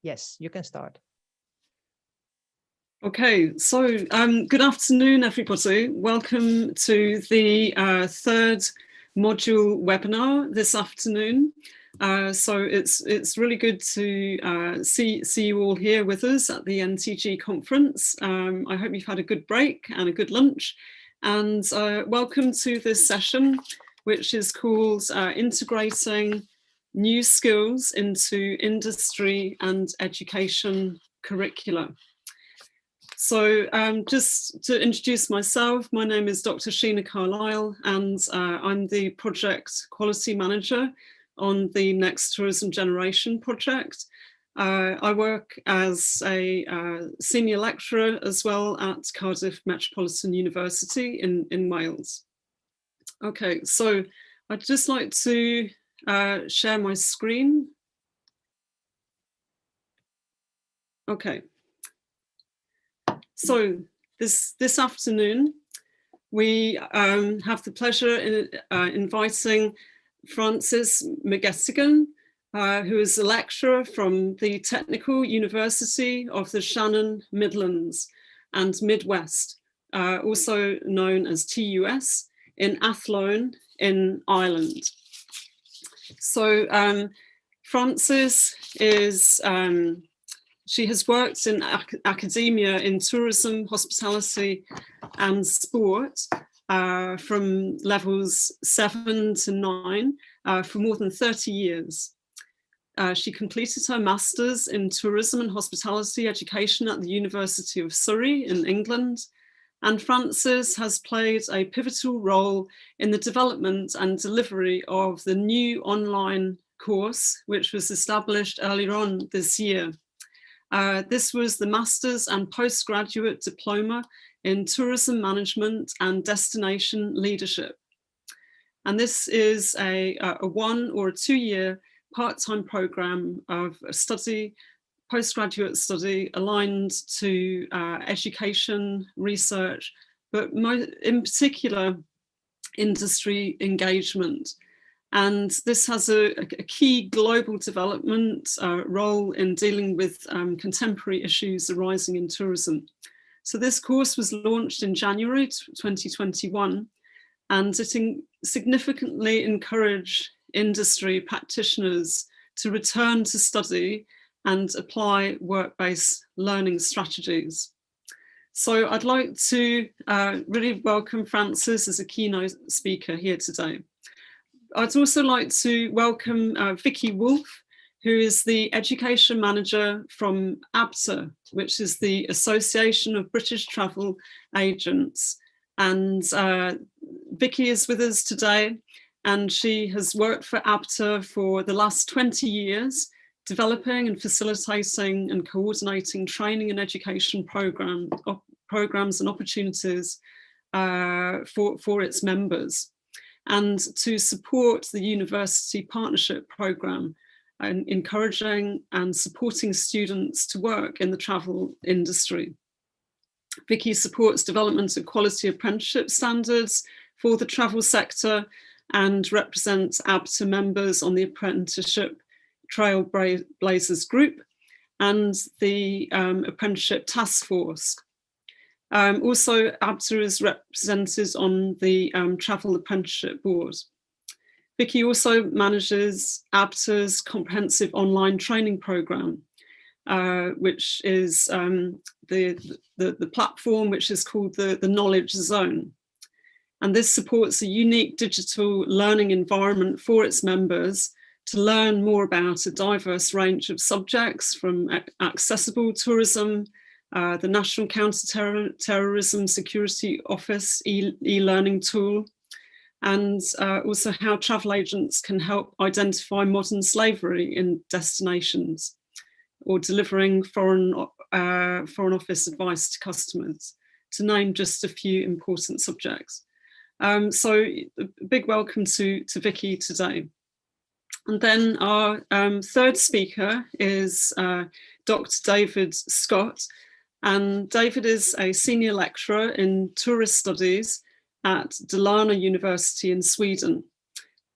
Yes, you can start. Okay, so good afternoon, everybody. Welcome to the third module webinar this afternoon. So it's really good to see you all here with us at the NTG conference. I hope you've had a good break and a good lunch. And welcome to this session, which is called Integrating New Skills into Industry and Education Curricula. So just to introduce myself, my name is Dr. Sheena Carlisle, and I'm the Project Quality Manager on the Next Tourism Generation project. I work as a senior lecturer as well at Cardiff Metropolitan University in Wales. Okay, so I'd just like to share my screen. Okay. So this afternoon, we have the pleasure in inviting Francis McGettigan, who is a lecturer from the Technical University of the Shannon Midlands and Midwest, also known as TUS, in Athlone in Ireland. So Francis is she has worked in academia in tourism, hospitality and sport from levels 7 to 9 for more than 30 years. She completed her master's in tourism and hospitality education at the University of Surrey in England. And Francis has played a pivotal role in the development and delivery of the new online course, which was established earlier on this year. This was the Master's and Postgraduate Diploma in Tourism Management and Destination Leadership. And this is a 1 or a 2-year part-time program of study, postgraduate study aligned to education, research, but in particular, industry engagement. And this has a key global development role in dealing with contemporary issues arising in tourism. So this course was launched in January 2021, and it significantly encouraged industry practitioners to return to study and apply work-based learning strategies. So I'd like to really welcome Francis as a keynote speaker here today. I'd also like to welcome Vicky Wolf, who is the Education Manager from ABTA, which is the Association of British Travel Agents. And Vicky is with us today, and she has worked for ABTA for the last 20 years, developing and facilitating and coordinating training and education programs and opportunities for its members, and to support the University Partnership Programme, and encouraging and supporting students to work in the travel industry. Vicky supports development of quality apprenticeship standards for the travel sector and represents ABTA members on the Apprenticeship Trailblazers Group and the Apprenticeship Task Force. Also, ABTA is represented on the Travel Apprenticeship Board. Vicky also manages ABTA's comprehensive online training programme, which is the platform which is called the Knowledge Zone. And this supports a unique digital learning environment for its members to learn more about a diverse range of subjects, from accessible tourism, the National Counter-Terrorism Security Office e-learning tool, and also how travel agents can help identify modern slavery in destinations, or delivering Foreign Office advice to customers, to name just a few important subjects. So a big welcome to Vicky today. And then our third speaker is Dr. David Scott. And David is a senior lecturer in tourist studies at Dalarna University in Sweden.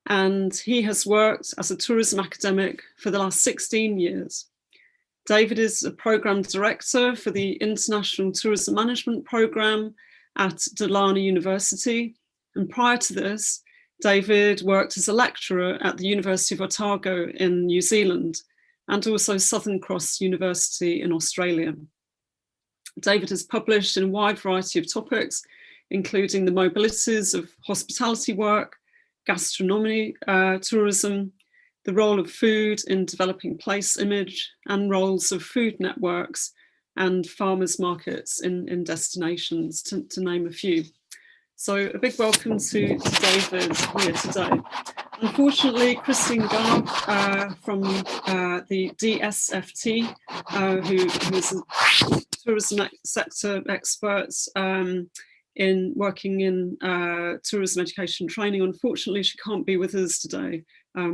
And he has worked as a tourism academic for the last 16 years. David is a Programme Director for the International Tourism Management Programme at Delana University. And prior to this, David worked as a lecturer at the University of Otago in New Zealand and also Southern Cross University in Australia. David has published in a wide variety of topics, including the mobilities of hospitality work, gastronomy, tourism, the role of food in developing place image, and roles of food networks and farmers markets in destinations, to name a few. So a big welcome to David here today. Unfortunately, Christine Garb from the DSFT, who is a tourism sector expert in working in tourism education training, unfortunately she can't be with us today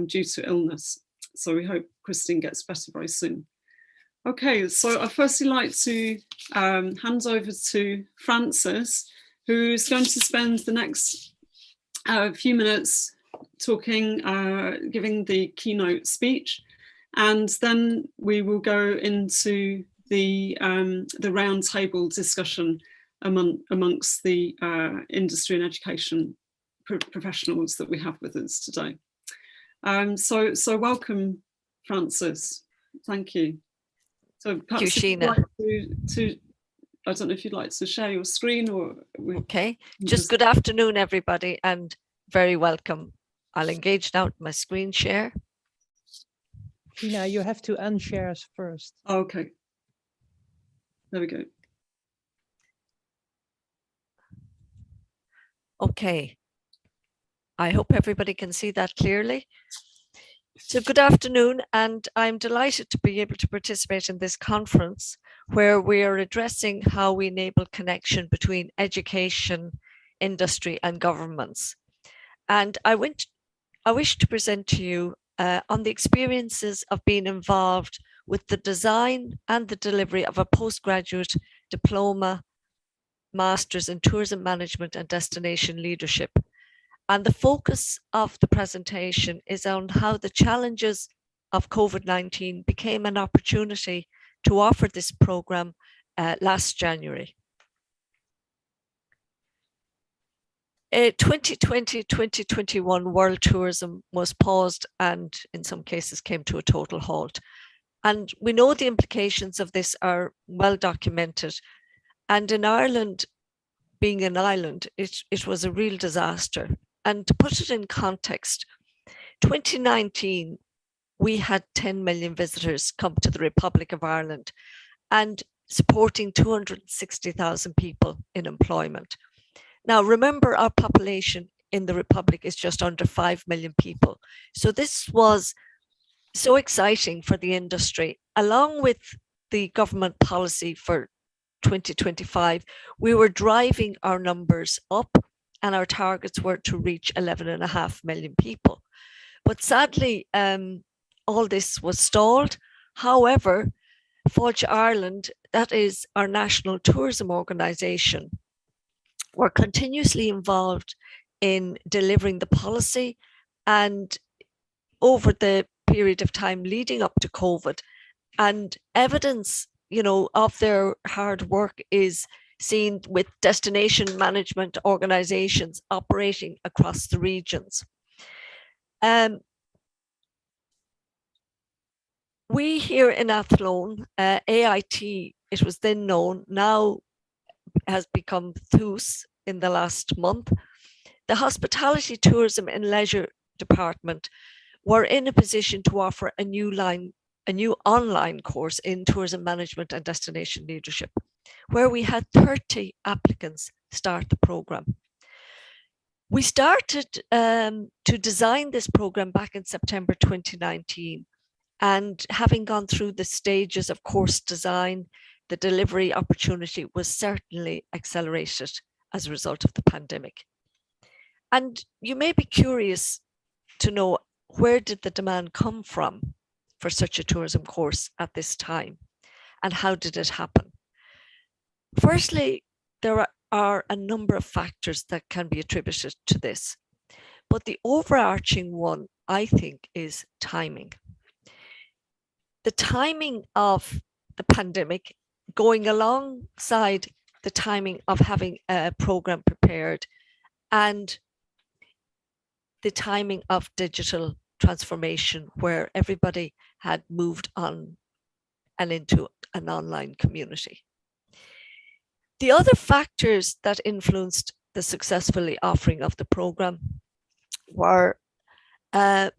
due to illness. So we hope Christine gets better very soon. Okay, so I'd firstly like to hand over to Francis, who's going to spend the next few minutes talking, giving the keynote speech, and then we will go into the roundtable discussion amongst the industry and education professionals that we have with us today. So welcome, Francis. Thank you. So perhaps Thank you, Sheena. Like I don't know if you'd like to share your screen or... Okay, just good afternoon, everybody, and very welcome. I'll engage now with my screen share. Sheena, you have to unshare us first. Okay. There we go. Okay. I hope everybody can see that clearly. So good afternoon, and I'm delighted to be able to participate in this conference where we are addressing how we enable connection between education, industry and governments. And I wish to present to you on the experiences of being involved with the design and the delivery of a postgraduate diploma, master's in tourism management and destination leadership. And the focus of the presentation is on how the challenges of COVID-19 became an opportunity to offer this program last January. 2020-2021 world tourism was paused and in some cases came to a total halt. And we know the implications of this are well documented. And in Ireland, being an island, it was a real disaster. And to put it in context, 2019, we had 10 million visitors come to the Republic of Ireland and supporting 260,000 people in employment. Now, remember, our population in the Republic is just under 5 million people. So this was so exciting for the industry. Along with the government policy for 2025, we were driving our numbers up, and our targets were to reach 11.5 million people. But sadly, all this was stalled. However, Fáilte Ireland, that is our national tourism organisation, were continuously involved in delivering the policy, and over the period of time leading up to COVID, and evidence, you know, of their hard work is seen with destination management organizations operating across the regions. We here in Athlone, AIT, it was then known, now has become THUS in the last month. The Hospitality, Tourism and Leisure Department were in a position to offer a new online course in tourism management and destination leadership, where we had 30 applicants start the program. We started to design this program back in September 2019, and having gone through the stages of course design, the delivery opportunity was certainly accelerated as a result of the pandemic. And you may be curious to know, where did the demand come from for such a tourism course at this time, and how did it happen? Firstly, there are a number of factors that can be attributed to this, but the overarching one, I think, is timing. the timing of the pandemic going alongside the timing of having a program prepared and the timing of digital transformation where everybody had moved on and into an online community. The other factors that influenced the successful offering of the program were our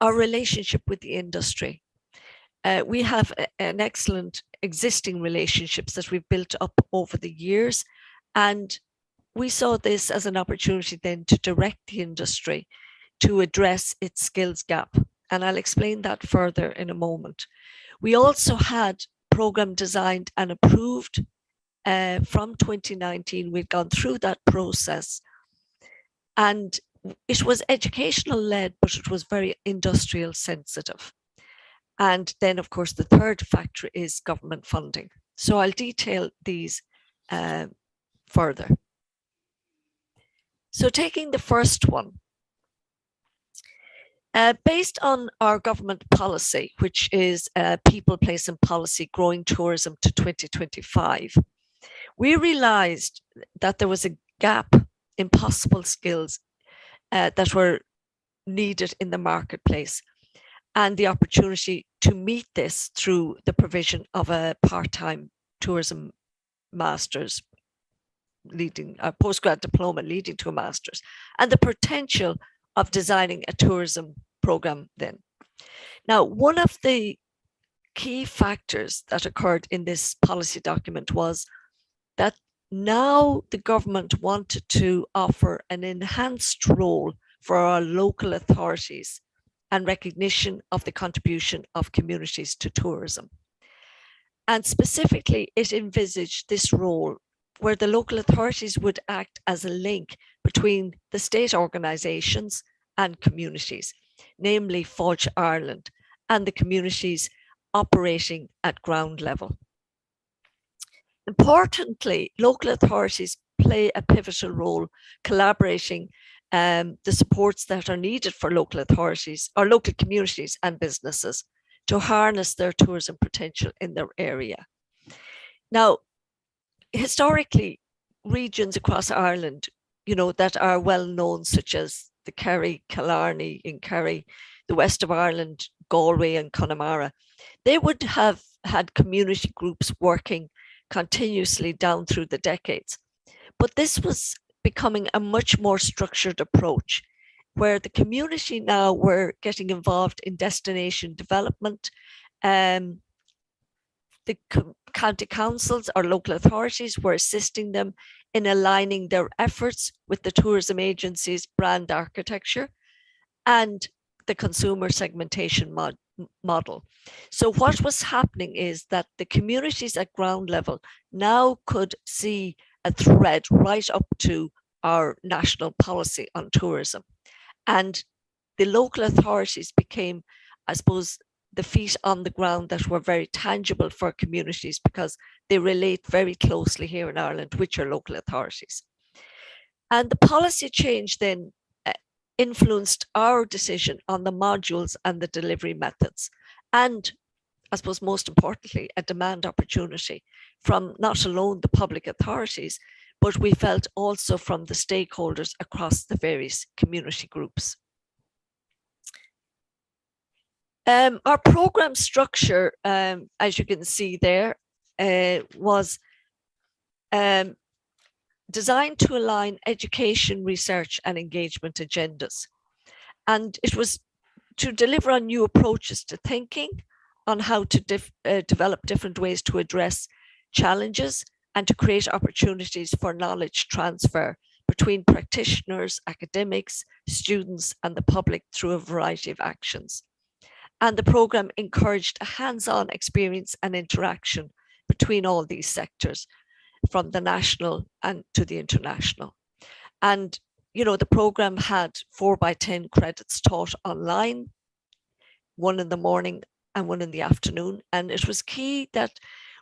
relationship with the industry. We have an excellent existing relationships that we've built up over the years, and we saw this as an opportunity then to direct the industry to address its skills gap. And I'll explain that further in a moment. We also had program designed and approved from 2019. We'd gone through that process, and it was educational led, but it was very industrial sensitive. And then, of course, the third factor is government funding. So I'll detail these further. So taking the first one, based on our government policy, which is People, Place and Policy, Growing Tourism to 2025, we realized that there was a gap in possible skills that were needed in the marketplace, and the opportunity to meet this through the provision of a part-time tourism master's leading a postgrad diploma leading to a master's, and the potential of designing a tourism program then. Now, one of the key factors that occurred in this policy document was that now the government wanted to offer an enhanced role for our local authorities and recognition of the contribution of communities to tourism. And specifically, it envisaged this role where the local authorities would act as a link between the state organisations and communities, namely Fáilte Ireland, and the communities operating at ground level. Importantly, local authorities play a pivotal role collaborating the supports that are needed for local authorities or local communities and businesses to harness their tourism potential in their area. Now, historically, regions across Ireland, that are well known, such as the Kerry, Killarney in Kerry, the west of Ireland, Galway and Connemara, they would have had community groups working continuously down through the decades. But this was becoming a much more structured approach, where the community now were getting involved in destination development. The county councils or local authorities were assisting them in aligning their efforts with the tourism agency's brand architecture and the consumer segmentation model. So what was happening is that the communities at ground level now could see a thread right up to our national policy on tourism. And the local authorities became, I suppose, the feet on the ground that were very tangible for communities because they relate very closely here in Ireland with your local authorities. And the policy change then influenced our decision on the modules and the delivery methods. And I suppose most importantly, a demand opportunity from not alone the public authorities, but we felt also from the stakeholders across the various community groups. Our program structure, as you can see there, was designed to align education, research and engagement agendas. And it was to deliver on new approaches to thinking, on how to develop different ways to address challenges and to create opportunities for knowledge transfer between practitioners, academics, students and the public through a variety of actions. And the programme encouraged a hands-on experience and interaction between all these sectors, from the national and to the international. And, the programme had 4x10 credits taught online, 1 in the morning and 1 in the afternoon. And it was key that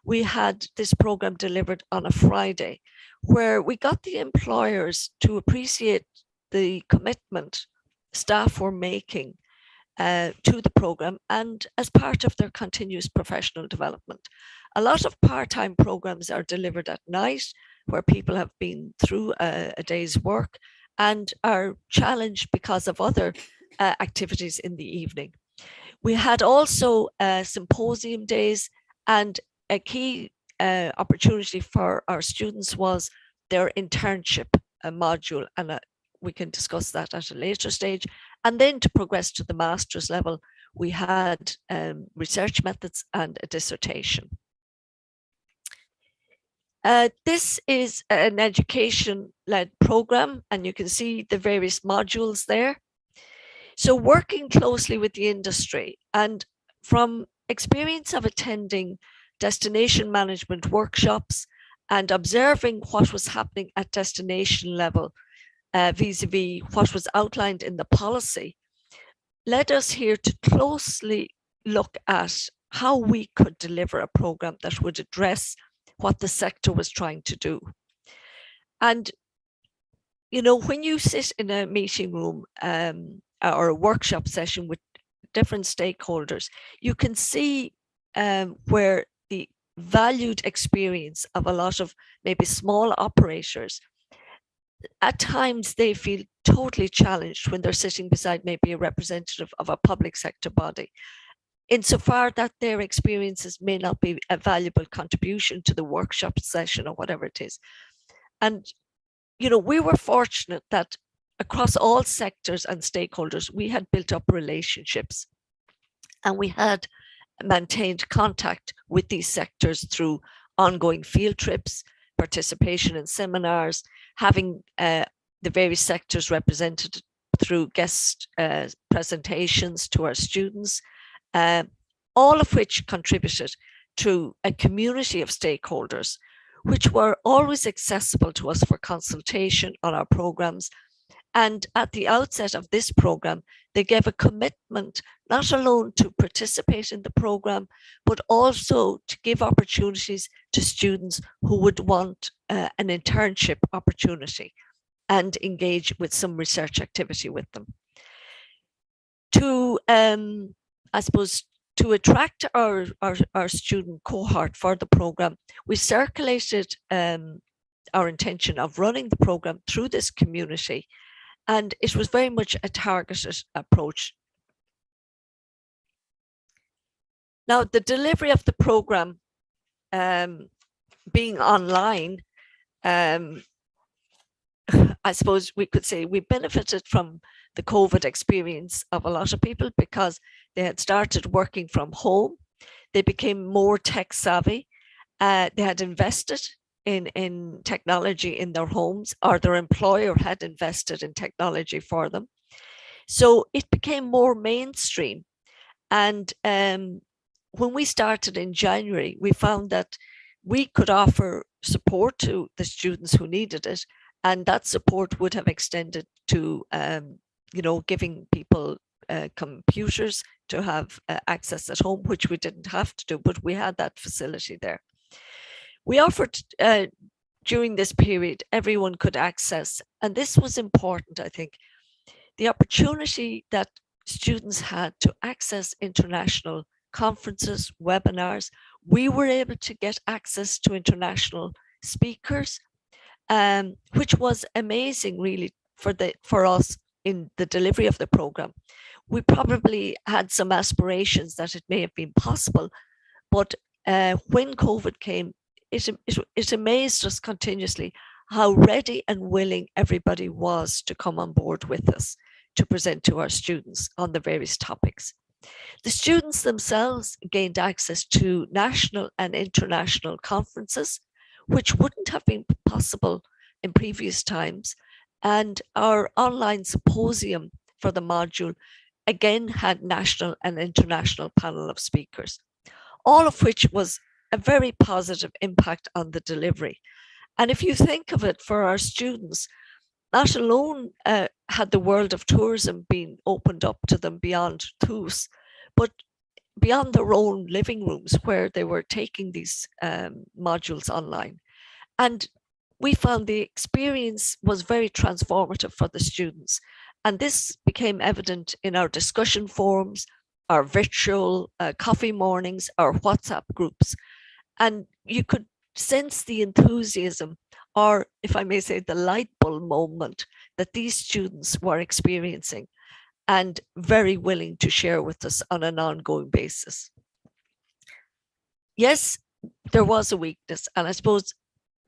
we had this programme delivered on a Friday, where we got the employers to appreciate the commitment staff were making to the program and as part of their continuous professional development. A lot of part-time programs are delivered at night where people have been through a day's work and are challenged because of other activities in the evening. We had also symposium days, and a key opportunity for our students was their internship module, and we can discuss that at a later stage. And then to progress to the master's level, we had research methods and a dissertation. This is an education-led program, and you can see the various modules there. So working closely with the industry, and from experience of attending destination management workshops and observing what was happening at destination level vis-a-vis what was outlined in the policy, led us here to closely look at how we could deliver a program that would address what the sector was trying to do. And, you know, when you sit in a meeting room or a workshop session with different stakeholders, you can see where the valued experience of a lot of maybe small operators, at times they feel totally challenged when they're sitting beside maybe a representative of a public sector body, insofar that their experiences may not be a valuable contribution to the workshop session or whatever it is. And, you know, we were fortunate that across all sectors and stakeholders, we had built up relationships and we had maintained contact with these sectors through ongoing field trips, participation in seminars, having the various sectors represented through guest presentations to our students, all of which contributed to a community of stakeholders, which were always accessible to us for consultation on our programs. And at the outset of this program, they gave a commitment not alone to participate in the program, but also to give opportunities to students who would want an internship opportunity and engage with some research activity with them. To, I suppose, to attract our student cohort for the program, we circulated our intention of running the program through this community, and it was very much a targeted approach. Now, the delivery of the program being online, I suppose we could say we benefited from the COVID experience of a lot of people because they had started working from home. They became more tech savvy. They had invested in technology in their homes, or their employer had invested in technology for them. So it became more mainstream. And when we started in January, we found that we could offer support to the students who needed it, and that support would have extended to you know, giving people computers to have access at home, which we didn't have to do, but we had that facility there. We offered during this period, everyone could access, and this was important, I think, the opportunity that students had to access international conferences, webinars. We were able to get access to international speakers, which was amazing really for us in the delivery of the program. We probably had some aspirations that it may have been possible, but when COVID came, it amazed us continuously how ready and willing everybody was to come on board with us to present to our students on the various topics. The students themselves gained access to national and international conferences, which wouldn't have been possible in previous times. And our online symposium for the module again had national and international panel of speakers, all of which was a very positive impact on the delivery. And if you think of it, for our students, not alone had the world of tourism been opened up to them beyond TUS, but beyond their own living rooms where they were taking these modules online. And we found the experience was very transformative for the students. And this became evident in our discussion forums, our virtual coffee mornings, our WhatsApp groups. And you could sense the enthusiasm, or if I may say, the light bulb moment that these students were experiencing and very willing to share with us on an ongoing basis. Yes, there was a weakness, and I suppose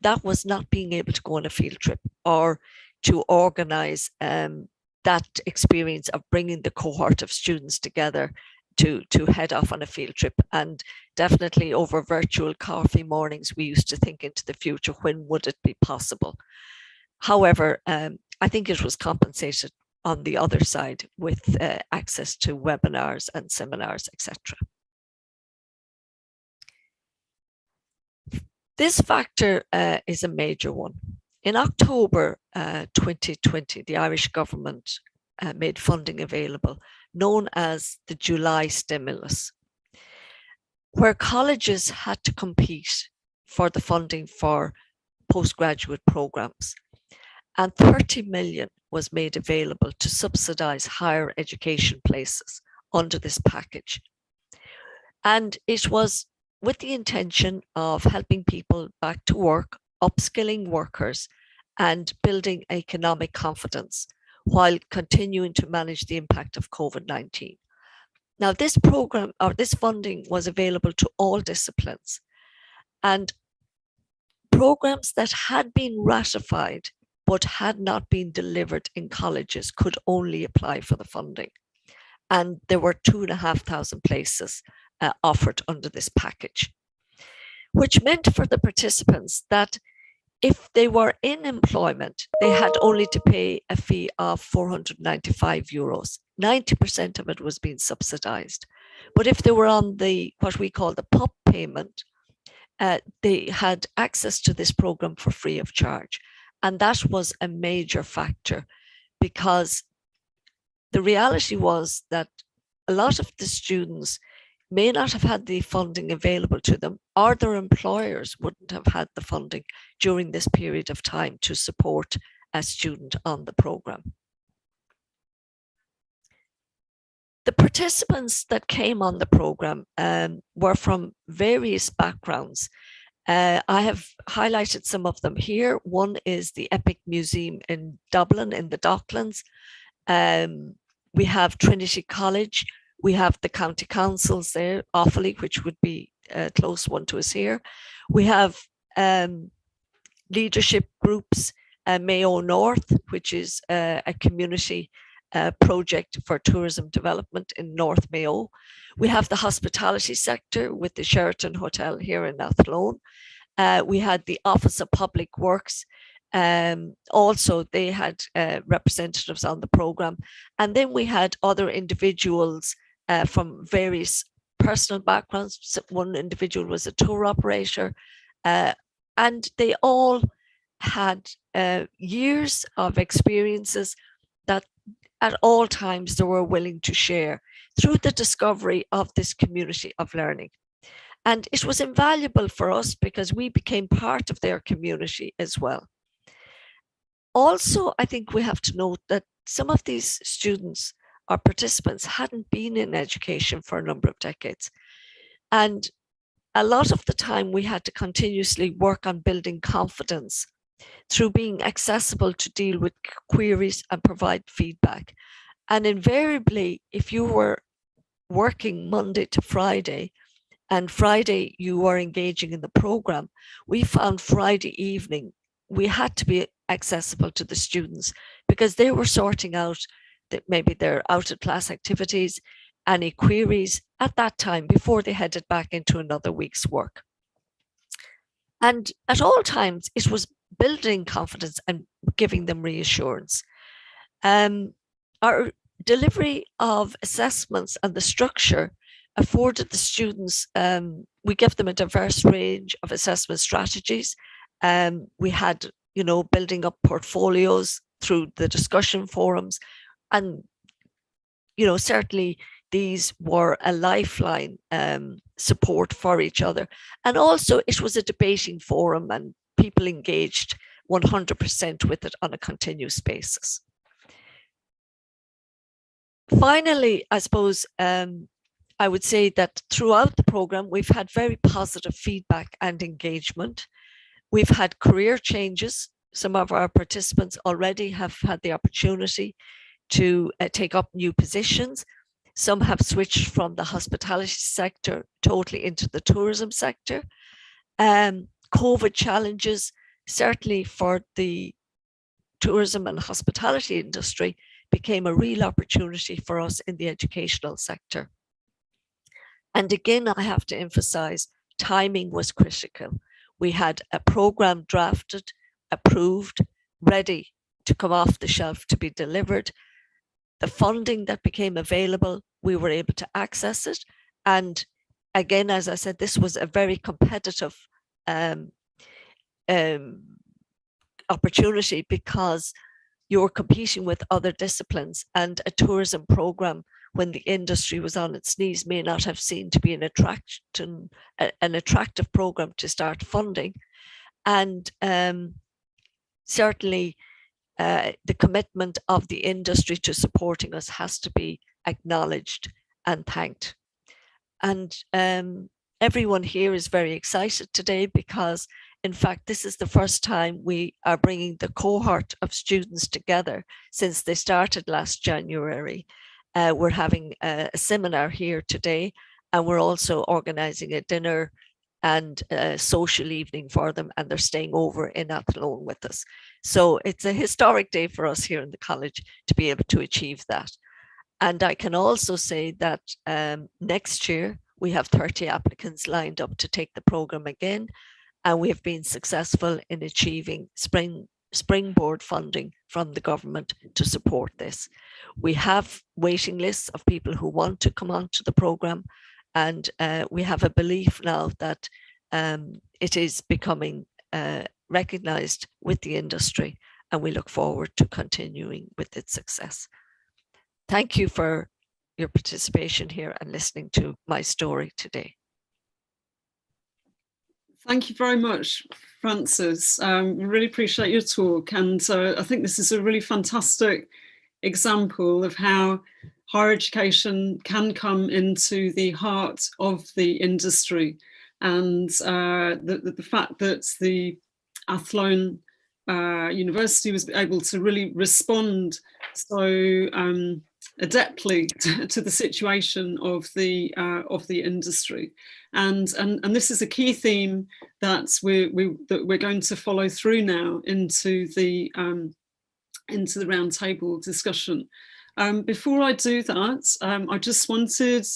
that was not being able to go on a field trip or to organize that experience of bringing the cohort of students together to head off on a field trip. And definitely over virtual coffee mornings, we used to think into the future, when would it be possible? However, I think it was compensated on the other side with access to webinars and seminars, etc. This factor is a major one. In October 2020, the Irish government made funding available, known as the July stimulus, where colleges had to compete for the funding for postgraduate programs. And 30 million was made available to subsidise higher education places under this package. And it was with the intention of helping people back to work, upskilling workers, and building economic confidence while continuing to manage the impact of COVID-19. Now, this program or this funding was available to all disciplines, and programs that had been ratified but had not been delivered in colleges could only apply for the funding. And there were 2,500 places offered under this package, which meant for the participants that if they were in employment, they had only to pay a fee of 495 euros. 90% of it was being subsidized. But if they were on the what we call the PUP payment, they had access to this program for free of charge. And that was a major factor, because the reality was that a lot of the students may not have had the funding available to them, or their employers wouldn't have had the funding during this period of time to support a student on the program. The participants that came on the program were from various backgrounds. I have highlighted some of them here. One is the Epic Museum in Dublin in the Docklands. We have Trinity College. We have the county councils there, Offaly, which would be a close one to us here. We have leadership groups, Mayo North, which is a community project for tourism development in North Mayo. We have the hospitality sector with the Sheraton Hotel here in Athlone. We had the Office of Public Works. Also, they had representatives on the program. And then we had other individuals from various personal backgrounds. So one individual was a tour operator, and they all had years of experiences that at all times they were willing to share through the discovery of this community of learning. And it was invaluable for us because we became part of their community as well. Also, I think we have to note that some of these students or participants hadn't been in education for a number of decades. And a lot of the time we had to continuously work on building confidence through being accessible to deal with queries and provide feedback. And invariably, if you were working Monday to Friday, and Friday you were engaging in the program, we found Friday evening we had to be accessible to the students because they were sorting out that maybe their out of class activities, any queries at that time before they headed back into another week's work. And at all times, it was building confidence and giving them reassurance. Our delivery of assessments and the structure afforded the students, we gave them a diverse range of assessment strategies. We had, building up portfolios through the discussion forums. And, certainly these were a lifeline support for each other. And also it was a debating forum and people engaged 100% with it on a continuous basis. finally, I suppose I would say that throughout the programme, we've had very positive feedback and engagement. We've had career changes. Some of our participants already have had the opportunity to take up new positions. Some have switched from the hospitality sector totally into the tourism sector. COVID challenges, certainly for the tourism and hospitality industry, became a real opportunity for us in the educational sector. And again, I have to emphasize, timing was critical. We had a program drafted, approved, ready to come off the shelf to be delivered. The funding that became available, we were able to access it. And again, as I said, this was a very competitive opportunity, because you're competing with other disciplines, and a tourism program, when the industry was on its knees, may not have seemed to be an attractive program to start funding. And certainly the commitment of the industry to supporting us has to be acknowledged and thanked. And everyone here is very excited today, because in fact, this is the first time we are bringing the cohort of students together since they started last January. We're having a seminar here today, and we're also organising a dinner and a social evening for them, and they're staying over in Athlone with us. So it's a historic day for us here in the college to be able to achieve that. And I can also say that next year we have 30 applicants lined up to take the programme again, and we have been successful in achieving springboard funding from the government to support this. We have waiting lists of people who want to come onto the programme, and we have a belief now that it is becoming recognised with the industry, and we look forward to continuing with its success. Thank you for your participation here and listening to my story today. Thank you very much, Frances. Really appreciate your talk. And I think this is a really fantastic example of how higher education can come into the heart of the industry. And the fact that the Athlone University was able to really respond so adeptly to the situation of the industry, and this is a key theme that we're going to follow through now into the roundtable discussion. Before I do that, I just wanted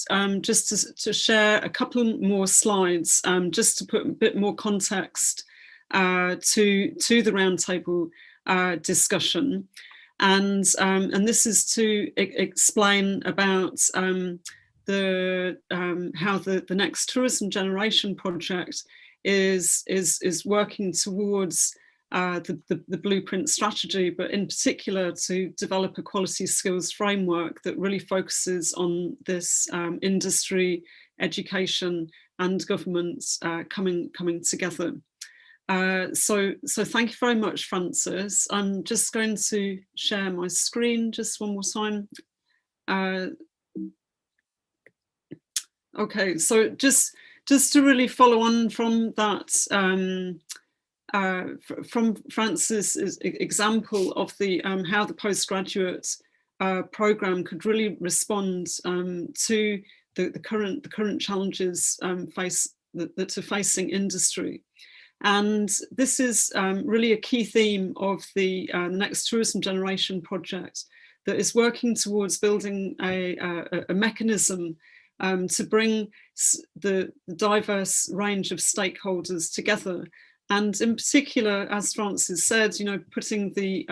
just to share a couple more slides, just to put a bit more context to the roundtable discussion. And this is to explain about how the Next Tourism Generation project is working towards the blueprint strategy, but in particular to develop a quality skills framework that really focuses on this industry, education, and government coming together. So thank you very much, Frances. I'm just going to share my screen just one more time. Okay, so just to really follow on from that, from Frances' example of the how the postgraduate programme could really respond to the current challenges that are facing industry. And this is really a key theme of the Next Tourism Generation project, that is working towards building a mechanism to bring the diverse range of stakeholders together. And in particular, as Frances said, putting the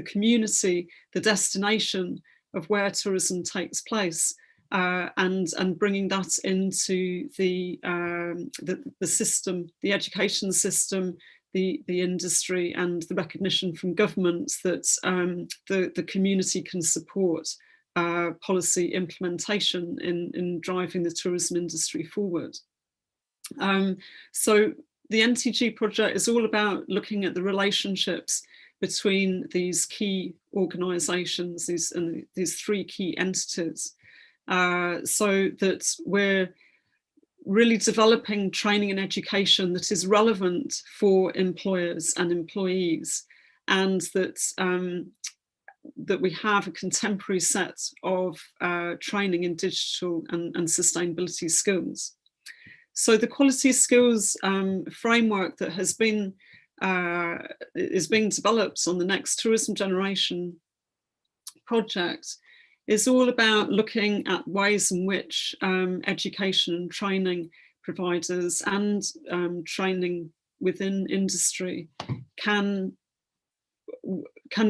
community, the destination of where tourism takes place, and bringing that into the system, the education system, the industry, and the recognition from governments that the community can support policy implementation in driving the tourism industry forward. So the NTG project is all about looking at the relationships between these key organisations, these three key entities, so that we're really developing training and education that is relevant for employers and employees, and that that we have a contemporary set of training in digital and sustainability skills. So the quality skills framework that has been is being developed on the Next Tourism Generation project is all about looking at ways in which education and training providers and training within industry can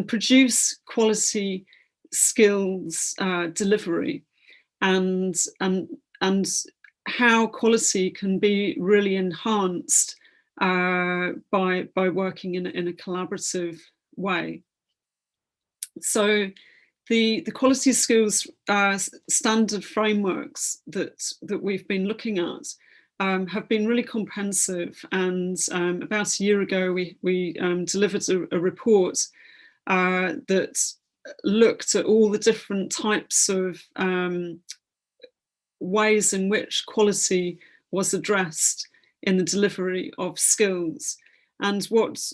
produce quality skills delivery, and how quality can be really enhanced by working in a collaborative way. So the quality skills standard frameworks that we've been looking at have been really comprehensive, and about a year ago we delivered a report that looked at all the different types of ways in which quality was addressed in the delivery of skills. And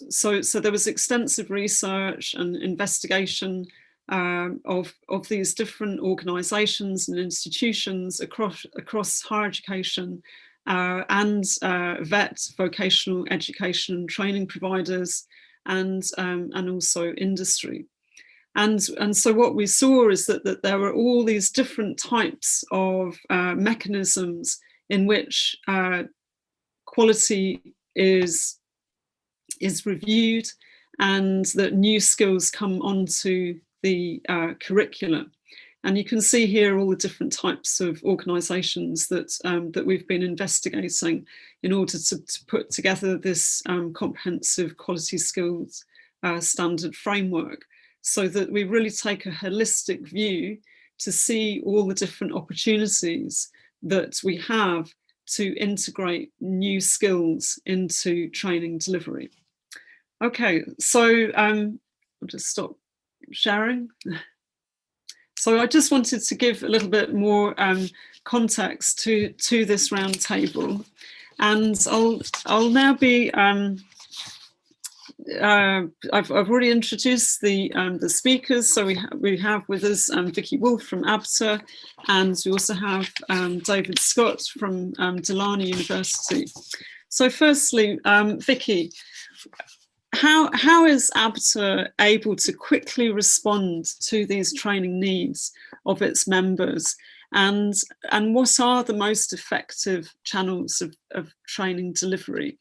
so there was extensive research and investigation of these different organisations and institutions across higher education and VET, vocational education and training providers, and also industry. And so what we saw is that there were all these different types of mechanisms in which quality is reviewed, and that new skills come onto the curricula. And you can see here all the different types of organisations that we've been investigating in order to put together this comprehensive quality skills standard framework, so that we really take a holistic view to see all the different opportunities that we have to integrate new skills into training delivery. Okay, so I'll just stop sharing. So I just wanted to give a little bit more context to this roundtable, and I'll now be I've already introduced the speakers. So we have with us Vicky Wolf from ABTA, and we also have David Scott from Delano University. So firstly, Vicky, how is ABTA able to quickly respond to these training needs of its members, and what are the most effective channels of training delivery?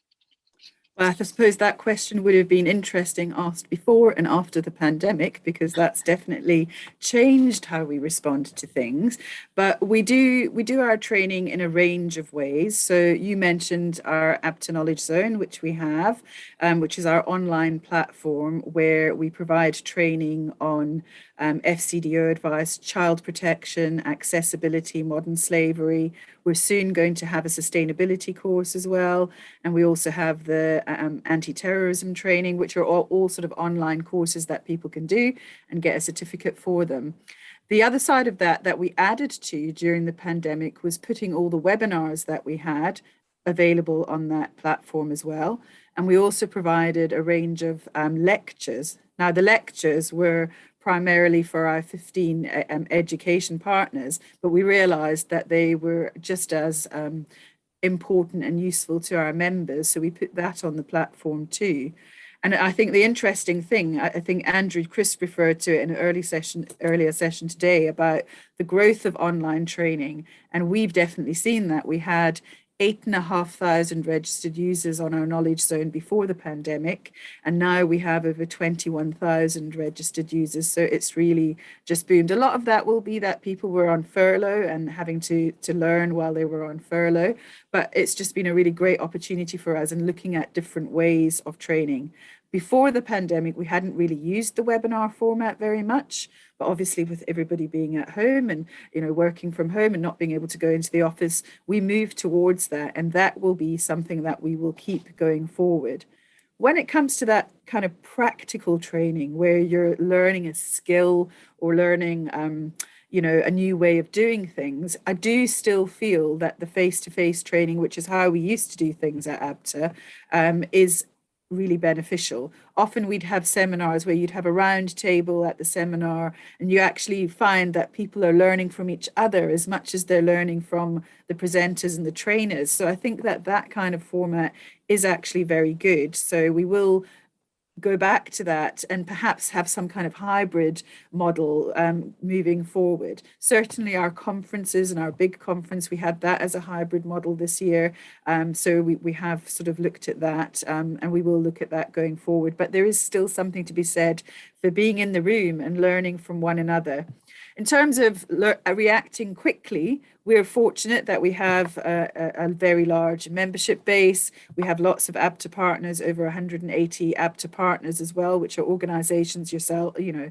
Well, I suppose that question would have been interesting asked before and after the pandemic, because that's definitely changed how we respond to things. But we do our training in a range of ways. So you mentioned our ABTA Knowledge Zone, which we have, which is our online platform where we provide training on FCDO advice, child protection, accessibility, modern slavery. We're soon going to have a sustainability course as well. And we also have the anti-terrorism training, which are all sort of online courses that people can do and get a certificate for them. The other side of that we added to during the pandemic was putting all the webinars that we had available on that platform as well. And we also provided a range of lectures. Now, the lectures were primarily for our 15 education partners, but we realized that they were just as important and useful to our members. So we put that on the platform too. And I think the interesting thing, I think Andrew Chris referred to it in an earlier session today about the growth of online training. And we've definitely seen that. We had 8,500 registered users on our knowledge zone before the pandemic, and now we have over 21,000 registered users. So it's really just boomed. A lot of that will be that people were on furlough and having to learn while they were on furlough, but it's just been a really great opportunity for us in looking at different ways of training. Before the pandemic, we hadn't really used the webinar format very much, but obviously with everybody being at home and working from home and not being able to go into the office, we moved towards that, and that will be something that we will keep going forward. when it comes to that kind of practical training where you're learning a skill or learning, you know, a new way of doing things, I do still feel that the face-to-face training, which is how we used to do things at ABTA, is really beneficial. Often we'd have seminars where you'd have a round table at the seminar, and you actually find that people are learning from each other as much as they're learning from the presenters and the trainers. So I think that that kind of format is actually very good. So we will go back to that and perhaps have some kind of hybrid model moving forward. Certainly our conferences and our big conference, we had that as a hybrid model this year. So we have sort of looked at that and we will look at that going forward. But there is still something to be said for being in the room and learning from one another. In terms of reacting quickly, we're fortunate that we have a very large membership base. We have lots of ABTA partners, over 180 ABTA partners as well, which are organizations yourself, you know,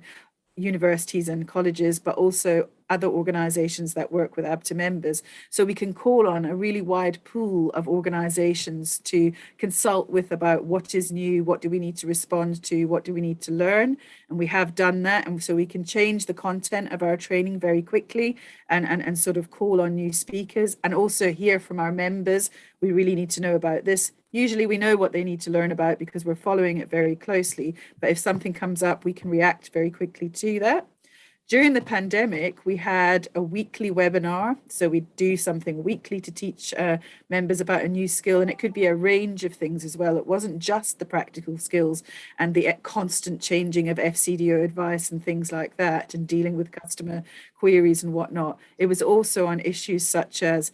universities and colleges, but also other organizations that work with ABTA members. So we can call on a really wide pool of organizations to consult with about what is new, what do we need to respond to, what do we need to learn. And we have done that. And so we can change the content of our training very quickly and sort of call on new speakers and also hear from our members. We really need to know about this. Usually we know what they need to learn about because we're following it very closely. But if something comes up, we can react very quickly to that. During the pandemic, we had a weekly webinar. So we do something weekly to teach members about a new skill. And it could be a range of things as well. It wasn't just the practical skills and the constant changing of FCDO advice and things like that and dealing with customer queries and whatnot. It was also on issues such as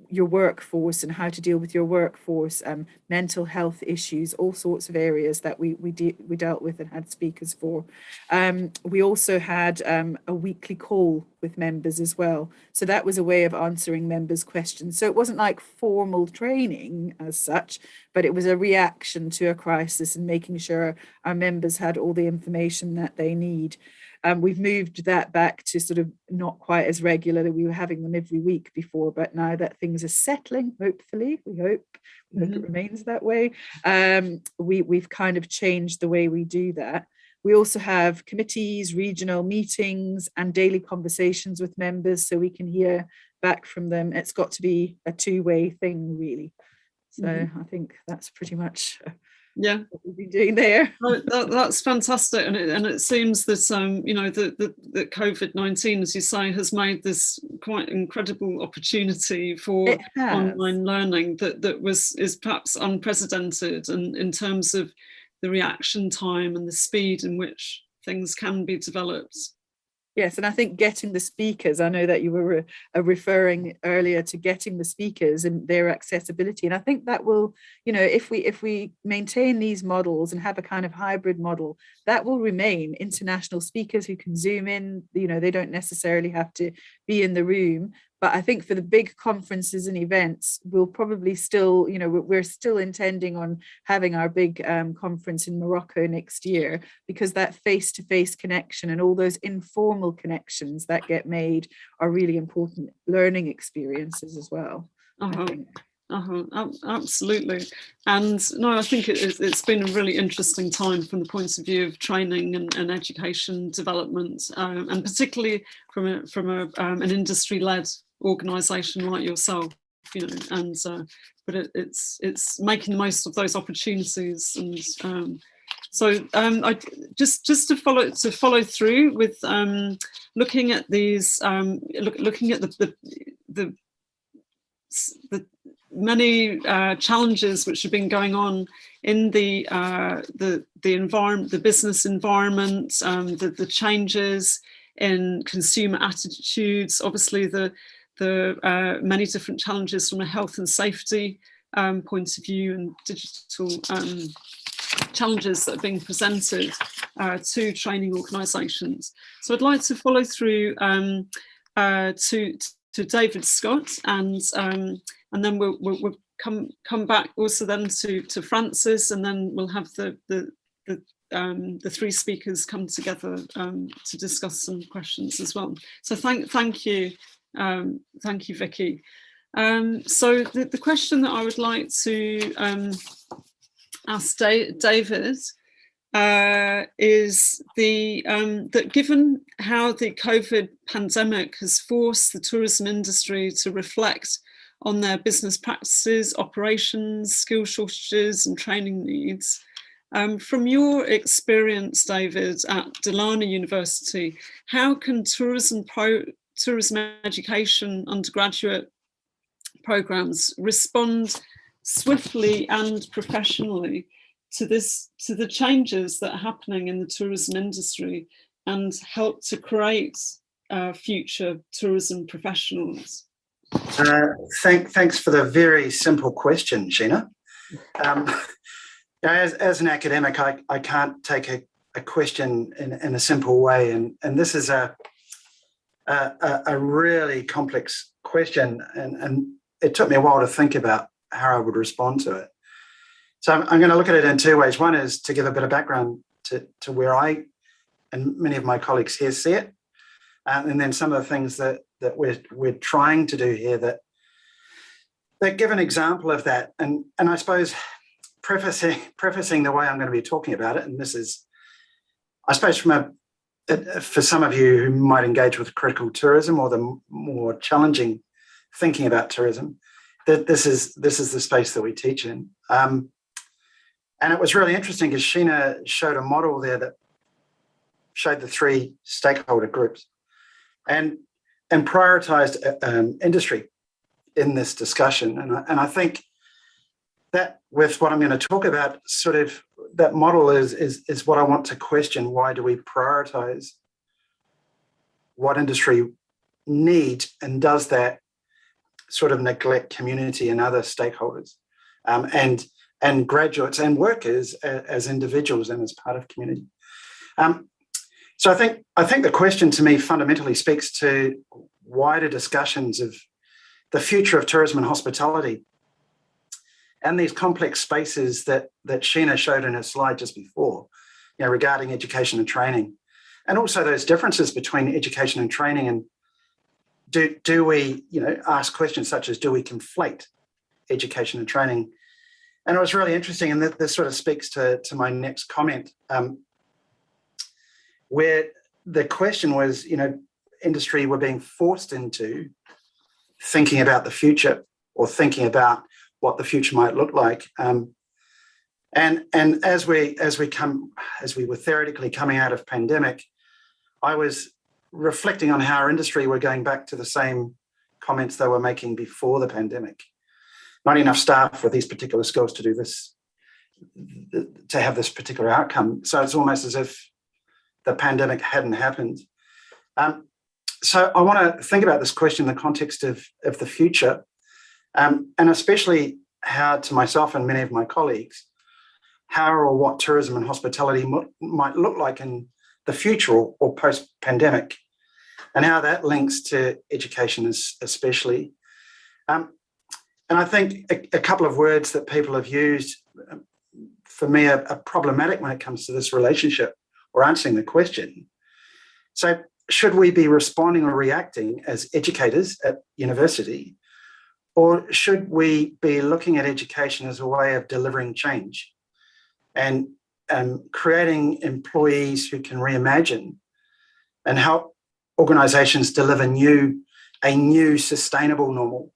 your workforce and how to deal with your workforce, mental health issues, all sorts of areas that we dealt with and had speakers for. We also had a weekly call with members as well. So that was a way of answering members' questions. So it wasn't like formal training as such, but it was a reaction to a crisis and making sure our members had all the information that they need. We've moved that back to sort of not quite as regular. We were having them every week before, but now that things are settling, hopefully, we hope it remains that way. We've kind of changed the way we do that. We also have committees, regional meetings, and daily conversations with members so we can hear back from them. It's got to be a two-way thing, really. So I think that's pretty much what we've been doing there. That's fantastic, and it seems that you know that COVID-19, as you say, has made this quite incredible opportunity for online learning that is perhaps unprecedented, and in terms of the reaction time and the speed in which things can be developed. Yes, and I think getting the speakers, I know that you were referring earlier to getting the speakers and their accessibility. And I think that will, you know, if we maintain these models and have a kind of hybrid model, that will remain international speakers who can Zoom in, you know, they don't necessarily have to be in the room. But I think for the big conferences and events, we'll probably still, you know, we're still intending on having our big conference in Morocco next year, because that face-to-face connection and all those informal connections that get made are really important learning experiences as well. I think. Absolutely. And no, I think it's been a really interesting time from the point of view of training and education development, and particularly from an industry-led organisation like yourself, you know, and but it's making the most of those opportunities. And so I just to follow through with looking at these, looking at the many challenges which have been going on in the environment, the business environment, the changes in consumer attitudes, obviously the many different challenges from a health and safety point of view, and digital challenges that are being presented to training organisations. So I'd like to follow through to David Scott, and then we'll come back also then to Francis, and then we'll have the three speakers come together to discuss some questions as well. So thank you, Vicky. So the question that I would like to ask David is that given how the COVID pandemic has forced the tourism industry to reflect on their business practices, operations, skill shortages and training needs, from your experience, David, at Delana University, how can tourism education undergraduate programs respond swiftly and professionally to the changes that are happening in the tourism industry and help to create future tourism professionals? Thanks for the very simple question, Sheena. As an academic, I can't take a question in a simple way, and this is a really complex question, and it took me a while to think about how I would respond to it. So I'm going to look at it in two ways. One is to give a bit of background to where I and many of my colleagues here see it, and then some of the things that we're trying to do here that give an example of that. And I suppose prefacing the way I'm going to be talking about it, and this is, I suppose, for some of you who might engage with critical tourism or the more challenging thinking about tourism, that this is the space that we teach in. And it was really interesting because Sheena showed a model there that showed the three stakeholder groups and prioritized industry in this discussion. And I think that with what I'm going to talk about, sort of that model is what I want to question. Why do we prioritize what industry needs, and does that sort of neglect community and other stakeholders and graduates and workers as individuals and as part of community? So I think the question to me fundamentally speaks to wider discussions of the future of tourism and hospitality and these complex spaces that Sheena showed in her slide just before, regarding education and training, and also those differences between education and training. And do we, ask questions such as, do we conflate education and training? And it was really interesting, and this sort of speaks to my next comment, where the question was, industry were being forced into thinking about the future or thinking about what the future might look like. And as we were theoretically coming out of pandemic, I was reflecting on how our industry were going back to the same comments they were making before the pandemic. Not enough staff with these particular skills to do this, to have this particular outcome. So it's almost as if the pandemic hadn't happened. So I want to think about this question in the context of the future, and especially how, to myself and many of my colleagues, how or what tourism and hospitality might look like in the future or post-pandemic, and how that links to education especially. And I think a couple of words that people have used for me are problematic when it comes to this relationship or answering the question. So should we be responding or reacting as educators at university, or should we be looking at education as a way of delivering change and creating employees who can reimagine and help organisations deliver a new sustainable normal?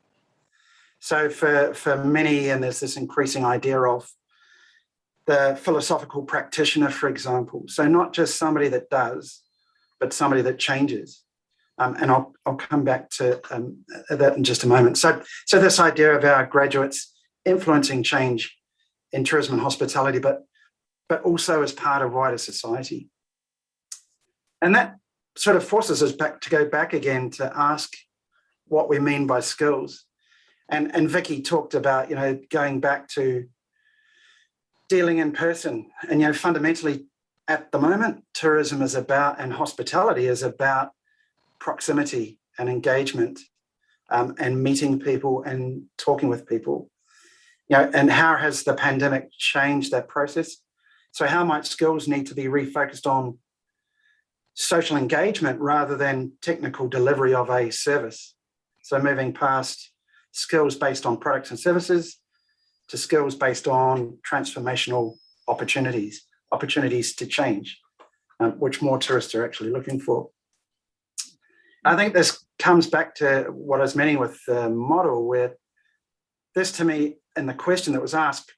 So for many, and there's this increasing idea of the philosophical practitioner, for example. So not just somebody that does, but somebody that changes. And I'll come back to that in just a moment. So this idea of our graduates influencing change in tourism and hospitality, but also as part of wider society. And that sort of forces us to go back again to ask what we mean by skills. And Vicky talked about, going back to dealing in person. And, fundamentally at the moment, tourism is about, and hospitality is about proximity and engagement, and meeting people and talking with people. And how has the pandemic changed that process? So how might skills need to be refocused on social engagement rather than technical delivery of a service? So moving past skills based on products and services to skills based on transformational opportunities to change, which more tourists are actually looking for. I think this comes back to what I was meaning with the model, where this, to me, and the question that was asked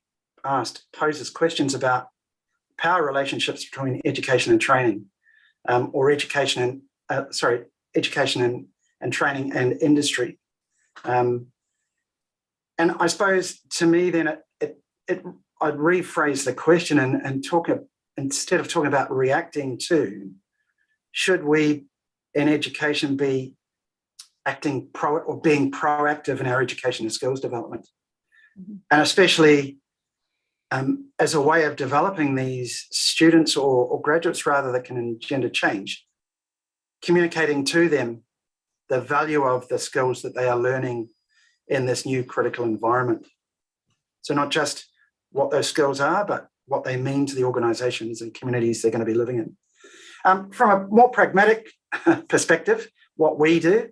poses questions about power relationships between education and training, or education and training and industry. And I suppose, to me, then I'd rephrase the question and talk, instead of talking about reacting to, should we in education be acting or being proactive in our education and skills development? And especially as a way of developing these students or graduates rather that can engender change, communicating to them the value of the skills that they are learning in this new critical environment. So not just what those skills are, but what they mean to the organisations and communities they're going to be living in. From a more pragmatic perspective, what we do,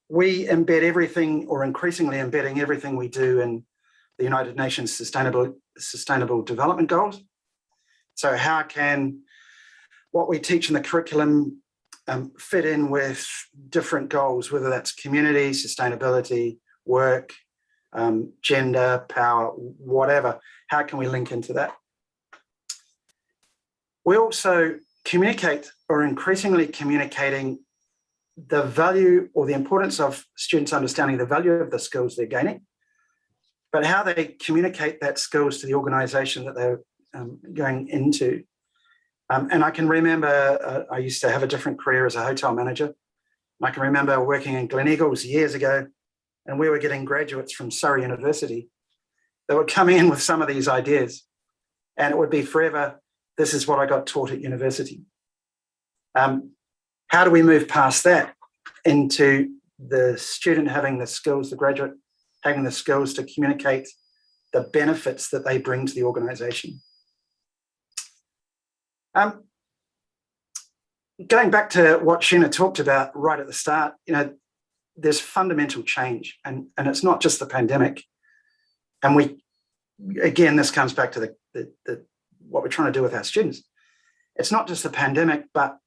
we embed everything, or increasingly embedding everything we do, in the United Nations Sustainable Development Goals. So how can what we teach in the curriculum fit in with different goals, whether that's community, sustainability, work, gender, power, whatever? How can we link into that? We also communicate, or increasingly communicating, the value or the importance of students understanding the value of the skills they're gaining, but how they communicate that skills to the organisation that they're going into. And I can remember, I used to have a different career as a hotel manager. I can remember working in Gleneagles years ago, and we were getting graduates from Surrey University that would come in with some of these ideas, and it would be forever, this is what I got taught at university. How do we move past that into the student having the skills, the graduate having the skills to communicate the benefits that they bring to the organisation? Going back to what Sheena talked about right at the start, there's fundamental change, and it's not just the pandemic. And again, this comes back to what we're trying to do with our students. It's not just the pandemic, but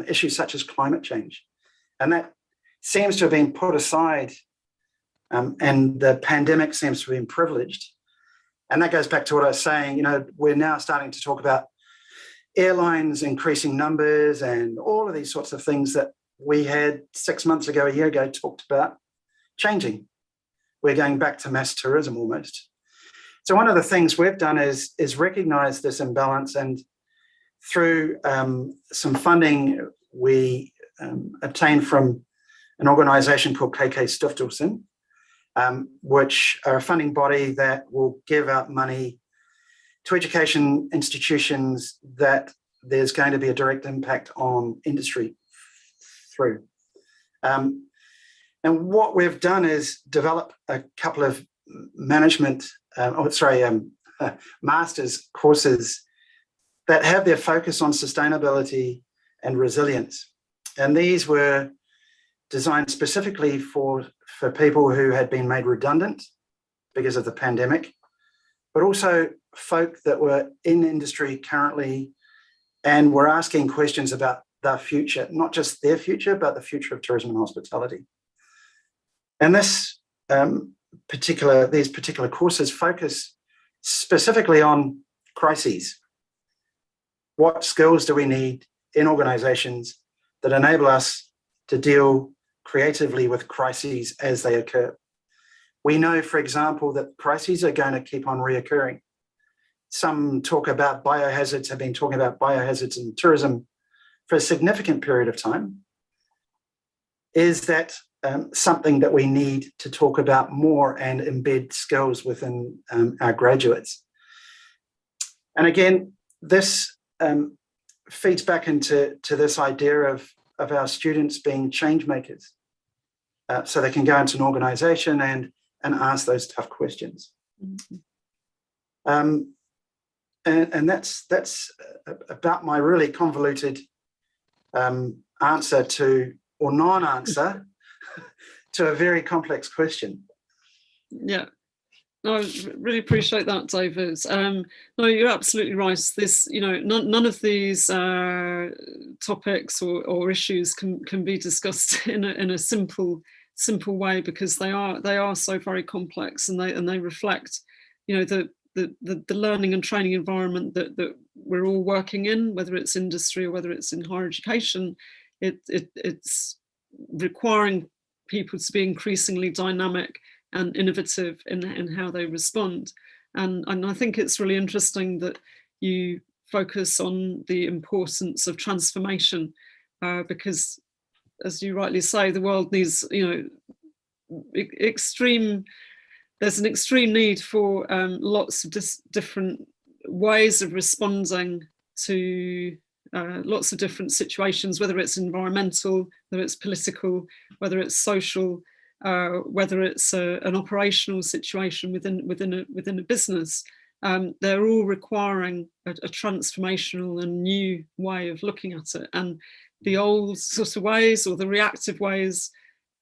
issues such as climate change. And that seems to have been put aside, and the pandemic seems to have been privileged. And that goes back to what I was saying, we're now starting to talk about airlines increasing numbers and all of these sorts of things that we had 6 months ago, a year ago, talked about changing. We're going back to mass tourism almost. So one of the things we've done is recognise this imbalance, and through some funding we obtained from an organisation called KK Stiftelsen, which are a funding body that will give out money to education institutions that there's going to be a direct impact on industry through. And what we've done is develop a couple of master's courses that have their focus on sustainability and resilience. And these were designed specifically for people who had been made redundant because of the pandemic, but also folk that were in industry currently and were asking questions about the future, not just their future, but the future of tourism and hospitality. And these particular courses focus specifically on crises. What skills do we need in organisations that enable us to deal creatively with crises as they occur? We know, for example, that crises are going to keep on reoccurring. Some talk about biohazards, have been talking about biohazards in tourism for a significant period of time. Is that something that we need to talk about more and embed skills within our graduates? And again, this feeds back into this idea of our students being change makers, so they can go into an organisation and ask those tough questions. And that's about my really convoluted answer to, or non-answer to, a very complex question. Yeah. I really appreciate that, David. No, you're absolutely right. This, none of these topics or issues can be discussed in a simple way, because they are so very complex, and they reflect, the learning and training environment that we're all working in, whether it's industry or whether it's in higher education. It's requiring people to be increasingly dynamic and innovative in how they respond. And I think it's really interesting that you focus on the importance of transformation, because, as you rightly say, the world needs, there's an extreme need for lots of different ways of responding to lots of different situations, whether it's environmental, whether it's political, whether it's social, whether it's an operational situation within a business. They're all requiring a transformational and new way of looking at it. And the old sort of ways, or the reactive ways,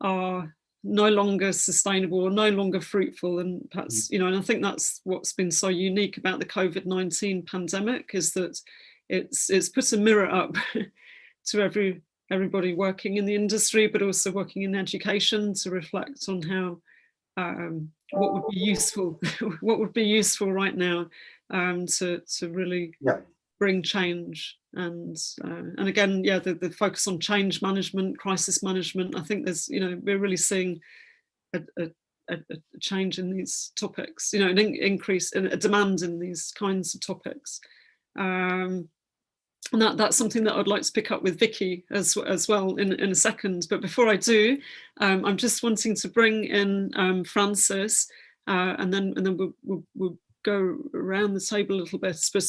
are no longer sustainable or no longer fruitful. And perhaps, and I think that's what's been so unique about the COVID-19 pandemic, is that it's put a mirror up to everybody working in the industry, but also working in education, to reflect on how what would be useful what would be useful right now, to really bring change. And again, the focus on change management, crisis management. I think there's, we're really seeing a change in these topics, an increase in a demand in these kinds of topics. And that's something that I'd like to pick up with Vicky as well in a second. But before I do, I'm just wanting to bring in Francis, and then we'll go around the table a little bit. But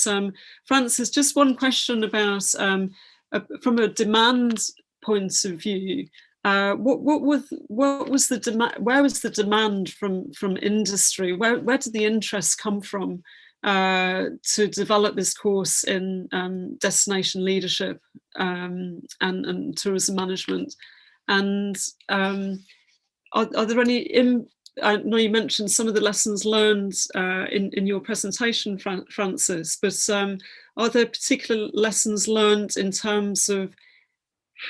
Francis, just one question about from a demand point of view. What was the demand? Where was the demand from industry? Where did the interest come from to develop this course in destination leadership and tourism management? And are there any? I know you mentioned some of the lessons learned in your presentation, Francis, but are there particular lessons learned in terms of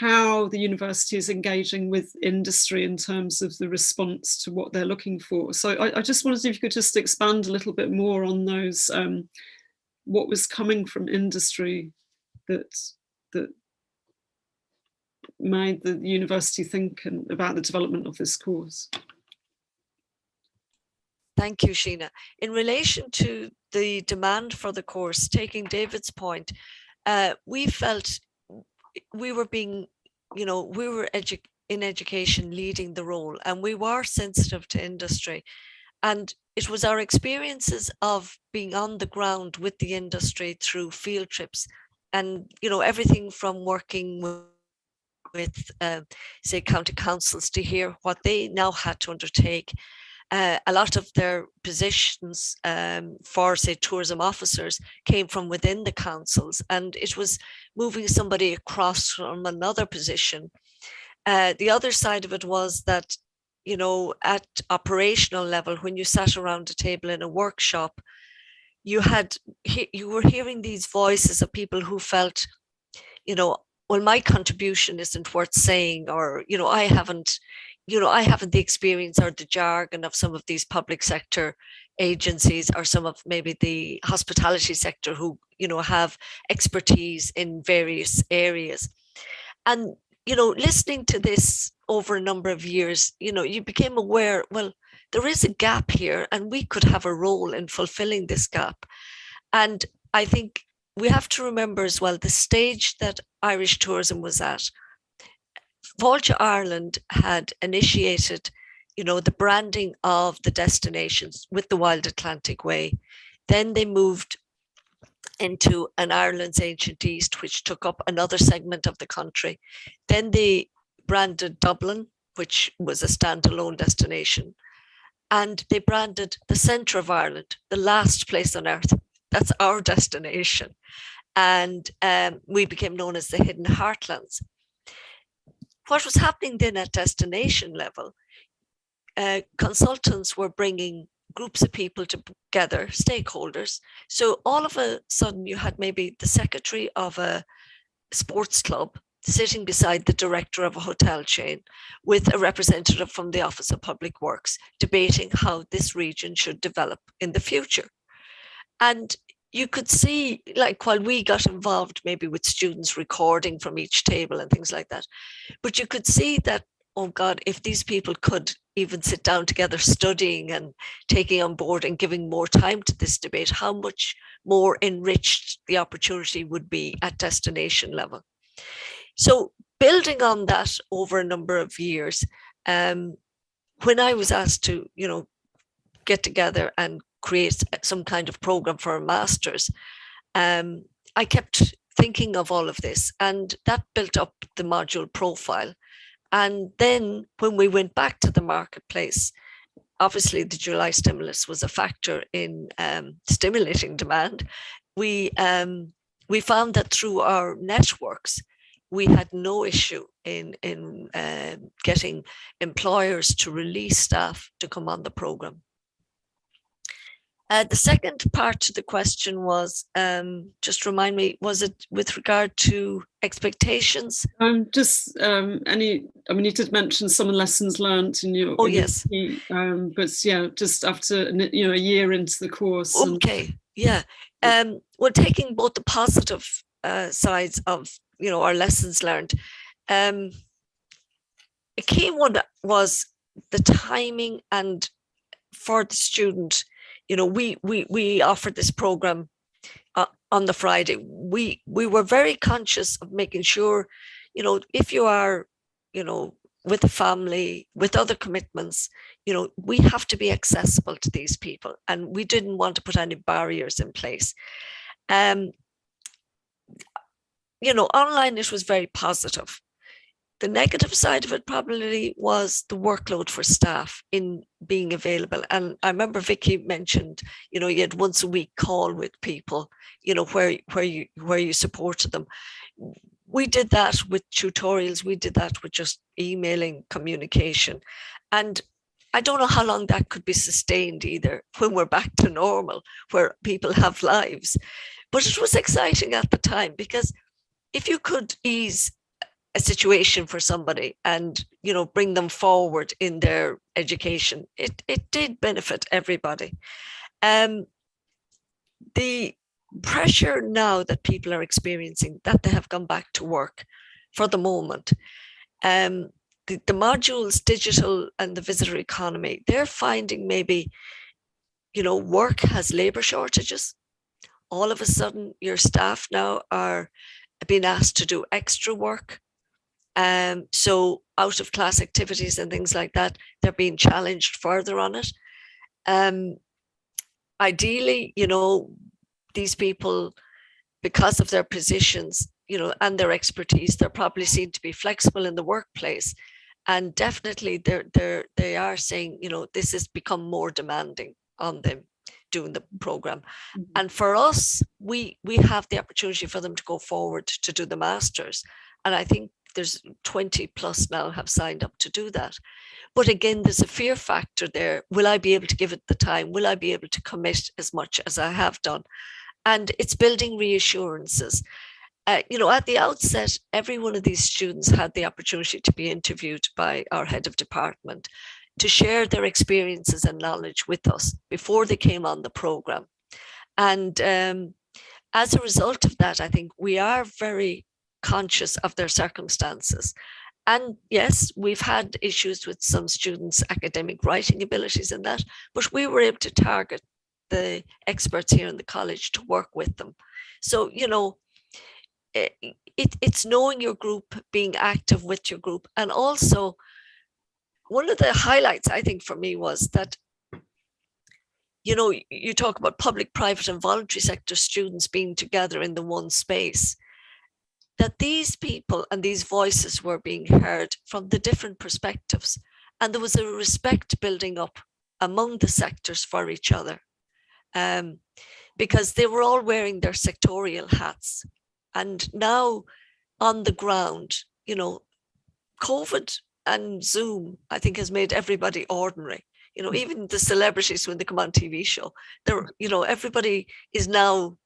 how the university is engaging with industry in terms of the response to what they're looking for? So I just wanted to see if you could just expand a little bit more on those, what was coming from industry that made the university think about the development of this course. Thank you, Sheena. In relation to the demand for the course, taking David's point, we felt we were being, we were in education leading the role, and we were sensitive to industry. And it was our experiences of being on the ground with the industry through field trips and, everything from working with say, county councils to hear what they now had to undertake. A lot of their positions for, say, tourism officers came from within the councils, and it was moving somebody across from another position. The other side of it was that, at operational level, when you sat around a table in a workshop, you were hearing these voices of people who felt, well, my contribution isn't worth saying, or, I haven't the experience or the jargon of some of these public sector agencies, or some of maybe the hospitality sector who, have expertise in various areas. And, listening to this over a number of years, you became aware, well, there is a gap here and we could have a role in fulfilling this gap. And I think we have to remember as well the stage that Irish tourism was at. Fáilte Ireland had initiated, the branding of the destinations with the Wild Atlantic Way. Then they moved into an Ireland's Ancient East, which took up another segment of the country. Then they branded Dublin, which was a standalone destination. And they branded the centre of Ireland, the last place on earth. That's our destination. And we became known as the Hidden Heartlands. What was happening then at destination level, consultants were bringing groups of people together, stakeholders. So all of a sudden you had maybe the secretary of a sports club sitting beside the director of a hotel chain with a representative from the Office of Public Works debating how this region should develop in the future. And you could see, like, while we got involved maybe with students recording from each table and things like that, but you could see that, oh God, if these people could even sit down together studying and taking on board and giving more time to this debate, how much more enriched the opportunity would be at destination level. So building on that over a number of years, when I was asked to, get together and create some kind of program for a master's, I kept thinking of all of this, and that built up the module profile. And then when we went back to the marketplace, obviously the July stimulus was a factor in stimulating demand. We found that through our networks, we had no issue in getting employers to release staff to come on the program. The second part to the question was, just remind me, was it with regard to expectations? You did mention some lessons learned in your. Oh, yes. But yeah, just after a year into the course. Okay, yeah. Well, taking both the positive sides of our lessons learned, a key one was the timing, and for the student. We offered this program on the Friday. We were very conscious of making sure, if you are, with a family, with other commitments, we have to be accessible to these people, and we didn't want to put any barriers in place. Online, it was very positive. The negative side of it probably was the workload for staff in being available. And I remember Vicky mentioned, you had once a week call with people, where you supported them. We did that with tutorials. We did that with just emailing communication. And I don't know how long that could be sustained either when we're back to normal, where people have lives. But it was exciting at the time, because if you could ease a situation for somebody and bring them forward in their education, it did benefit everybody. The pressure now that people are experiencing, that they have gone back to work for the moment, the modules, digital and the visitor economy, they're finding maybe work has labor shortages. All of a sudden your staff now are being asked to do extra work. So out of class activities and things like that, they're being challenged further on it. Ideally, these people, because of their positions, and their expertise, they're probably seen to be flexible in the workplace. And definitely they are saying, this has become more demanding on them doing the program. Mm-hmm. And for us, we have the opportunity for them to go forward to do the masters. And I think there's 20 plus now have signed up to do that. But again, there's a fear factor there. Will I be able to give it the time? Will I be able to commit as much as I have done? And it's building reassurances. At the outset, every one of these students had the opportunity to be interviewed by our head of department to share their experiences and knowledge with us before they came on the program. And as a result of that, I think we are very conscious of their circumstances. And yes, we've had issues with some students' academic writing abilities and that, but we were able to target the experts here in the college to work with them. So, it's knowing your group, being active with your group. And also, one of the highlights, I think, for me was that, you talk about public, private and voluntary sector students being together in the one space, that these people and these voices were being heard from the different perspectives. And there was a respect building up among the sectors for each other, because they were all wearing their sectorial hats. And now on the ground, COVID and Zoom, I think, has made everybody ordinary. You know, even the celebrities when they come on TV show, they're, you know, everybody is now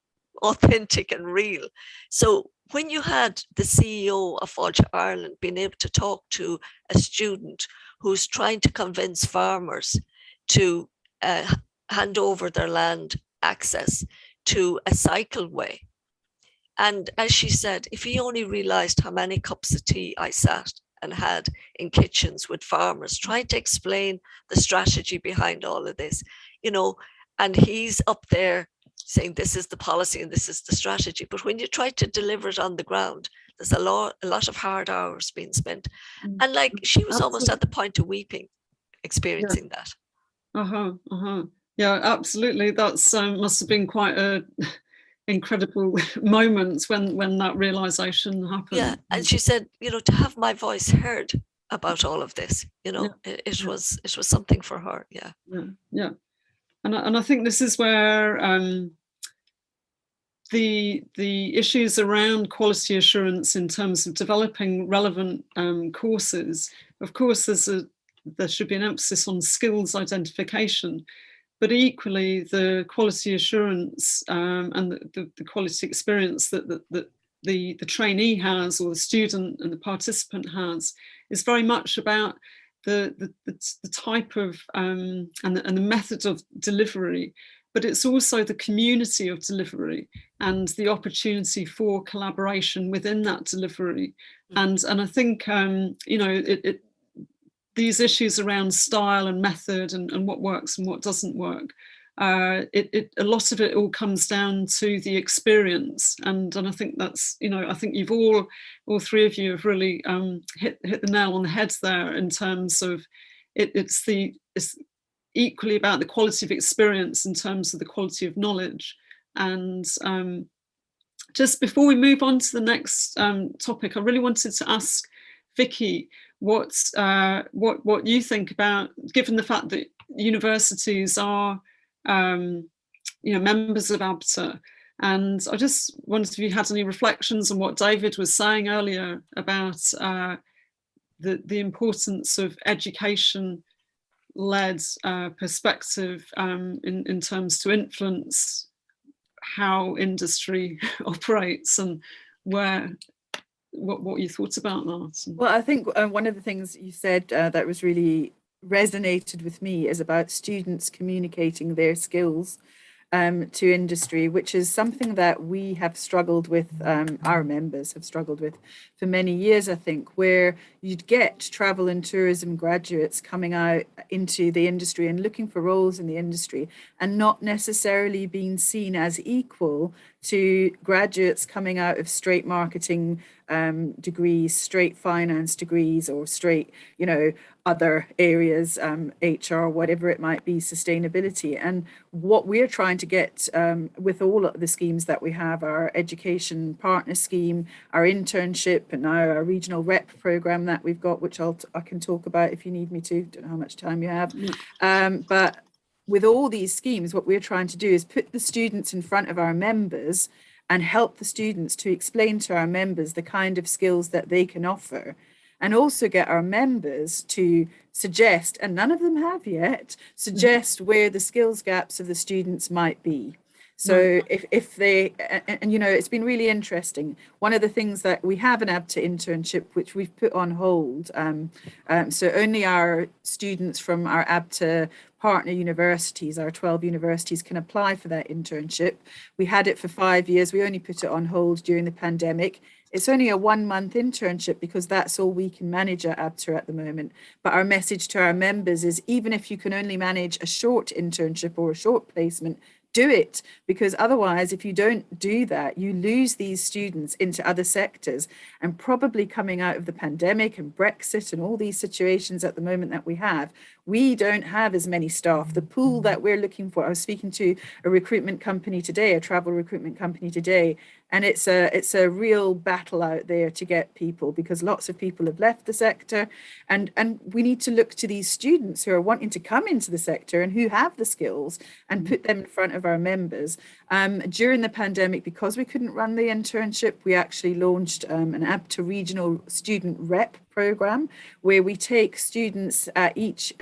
authentic and real. So when you had the CEO of Fáilte Ireland being able to talk to a student who's trying to convince farmers to hand over their land access to a cycleway. And as she said, if he only realized how many cups of tea I sat and had in kitchens with farmers trying to explain the strategy behind all of this, you know, and he's up there saying this is the policy and this is the strategy. But when you try to deliver it on the ground, there's a lot of hard hours being spent. And like she was almost at the point of weeping, experiencing that. Yeah, absolutely. That's must have been quite a incredible moment when that realization happened. Yeah, and she said, you know, to have my voice heard about all of this, you know, it was something for her. Yeah. And I think this is where the issues around quality assurance in terms of developing relevant courses, of course, there should be an emphasis on skills identification, but equally the quality assurance and the quality experience that the trainee has, or the student and the participant has, is very much about the type of and the method of delivery, but it's also the community of delivery and the opportunity for collaboration within that delivery. And I think you know, these issues around style and method and what works and what doesn't work, a lot of it all comes down to the experience. And I think that's, you know, I think you've all three of you have really hit the nail on the head there in terms of it's equally about the quality of experience in terms of the quality of knowledge. And just before we move on to the next topic, I really wanted to ask Vicky what you think about, given the fact that universities are you know, members of ABTA, and I just wondered if you had any reflections on what David was saying earlier about the importance of education-led perspective in terms to influence how industry operates, and what you thought about that. Well, I think one of the things you said that was really resonated with me is about students communicating their skills to industry, which is something that we have struggled with, our members have struggled with for many years, I think, where you'd get travel and tourism graduates coming out into the industry and looking for roles in the industry and not necessarily being seen as equal to graduates coming out of straight marketing degrees, straight finance degrees, or straight, you know, other areas, HR, whatever it might be, sustainability. And what we're trying to get with all of the schemes that we have, our education partner scheme, our internship, and now our regional rep program that we've got, which I can talk about if you need me to. Don't know how much time you have. But with all these schemes, what we're trying to do is put the students in front of our members and help the students to explain to our members the kind of skills that they can offer, and also get our members to suggest, and none of them have yet, suggest where the skills gaps of the students might be. So if they, and you know, it's been really interesting. One of the things that we have an ABTA internship, which we've put on hold. So only our students from our ABTA partner universities, our 12 universities, can apply for that internship. We had it for 5 years. We only put it on hold during the pandemic. It's only a 1-month internship because that's all we can manage at ABTA at the moment. But our message to our members is, even if you can only manage a short internship or a short placement, do it, because otherwise, if you don't do that, you lose these students into other sectors. And probably coming out of the pandemic and Brexit and all these situations at the moment that we don't have as many staff. The pool that we're looking for, I was speaking to a recruitment company today, a travel recruitment company today, and it's a real battle out there to get people, because lots of people have left the sector, and we need to look to these students who are wanting to come into the sector and who have the skills and put them in front of our members. During the pandemic, because we couldn't run the internship, we actually launched an ABTA regional student rep program, where we take students at each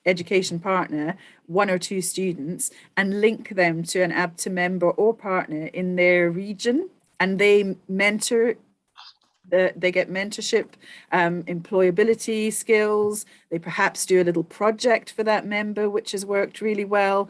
education partner, 1 or 2 students, and link them to an ABTA member or partner in their region, and they mentor. They get mentorship, employability skills. They perhaps do a little project for that member, which has worked really well.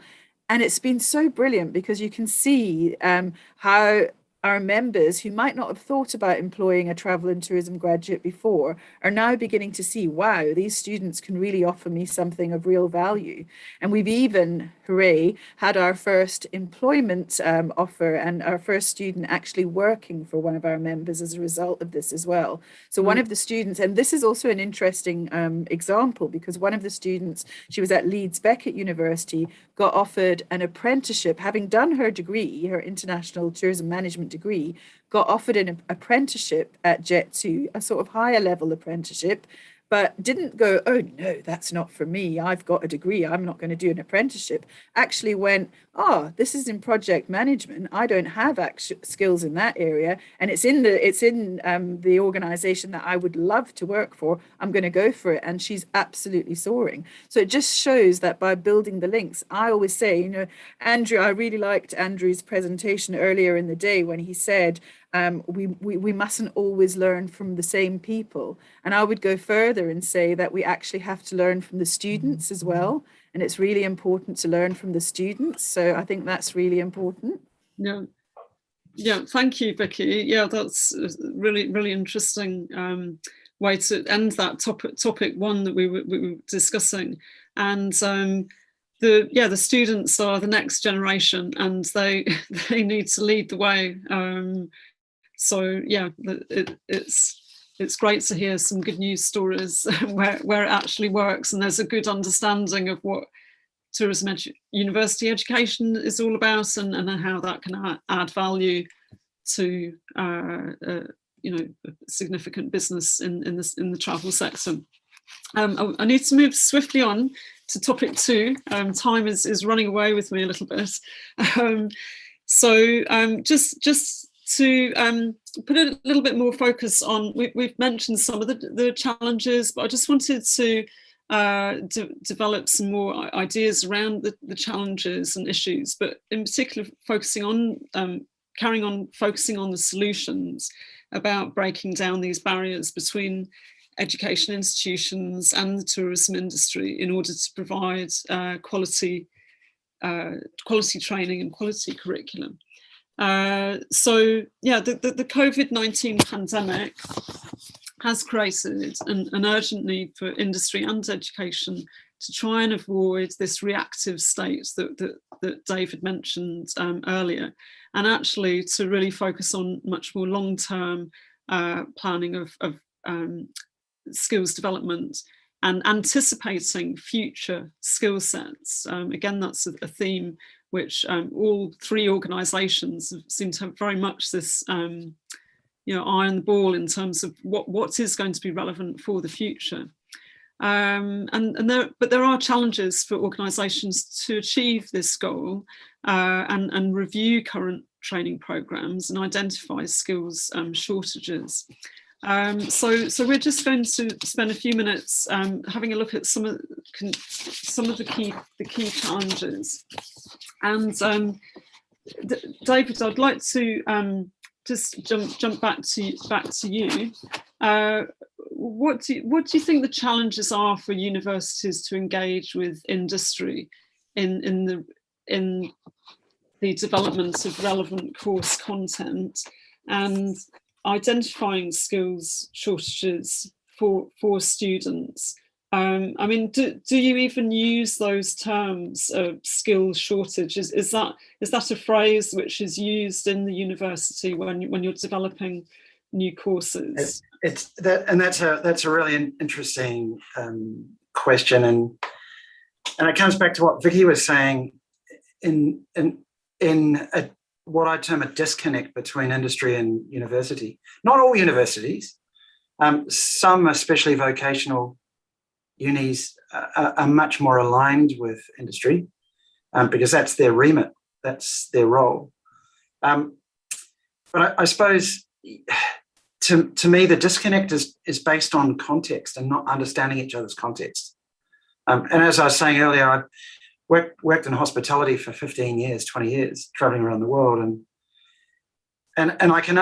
And it's been so brilliant because you can see how our members who might not have thought about employing a travel and tourism graduate before are now beginning to see, wow, these students can really offer me something of real value. And we've even, hooray, had our first employment offer and our first student actually working for one of our members as a result of this as well. So one of the students, and this is also an interesting example, because one of the students, she was at Leeds Beckett University, got offered an apprenticeship, having done her degree, her international tourism management degree, got offered an apprenticeship at Jet2, a sort of higher level apprenticeship, but didn't go, oh no, that's not for me. I've got a degree. I'm not going to do an apprenticeship. Actually went, oh, this is in project management. I don't have skills in that area, and it's in the organization that I would love to work for. I'm going to go for it, and she's absolutely soaring. So it just shows that by building the links, I always say, you know, Andrew, I really liked Andrew's presentation earlier in the day when he said, we mustn't always learn from the same people. And I would go further and say that we actually have to learn from the students as well. And it's really important to learn from the students. So I think that's really important. Yeah. Yeah, thank you, Vicky. Yeah, that's really, really interesting way to end that topic one that we were discussing. And the students are the next generation, and they need to lead the way. So yeah, it's great to hear some good news stories where it actually works, and there's a good understanding of what tourism university education is all about, and how that can add value to you know, significant business in the travel sector. I need to move swiftly on to topic 2. Time is running away with me a little bit. So just to put a little bit more focus on, we've mentioned some of the challenges, but I just wanted to develop some more ideas around the challenges and issues, but in particular focusing on carrying on focusing on the solutions, about breaking down these barriers between education institutions and the tourism industry in order to provide quality training and quality curriculum. So yeah, the COVID-19 pandemic has created an urgent need for industry and education to try and avoid this reactive state that David mentioned earlier, and actually to really focus on much more long-term planning of skills development and anticipating future skill sets. Again, that's a theme which all 3 organisations seem to have very much this you know, eye on the ball in terms of what is going to be relevant for the future. But there are challenges for organisations to achieve this goal and review current training programmes and identify skills shortages. So we're just going to spend a few minutes having a look at some of the key challenges. And David, I'd like to just jump back to you. What do you think the challenges are for universities to engage with industry in the development of relevant course content and identifying skills shortages for students? I mean, do you even use those terms of skills shortage? Is that a phrase which is used in the university when you're developing new courses? That's a really interesting question, and it comes back to what Vicky was saying in what I term a disconnect between industry and university. Not all universities, some, especially vocational unis, are much more aligned with industry because that's their remit, that's their role. But I suppose to me, the disconnect is based on context and not understanding each other's context. And as I was saying earlier, I worked in hospitality for 15 years, 20 years, traveling around the world, and I can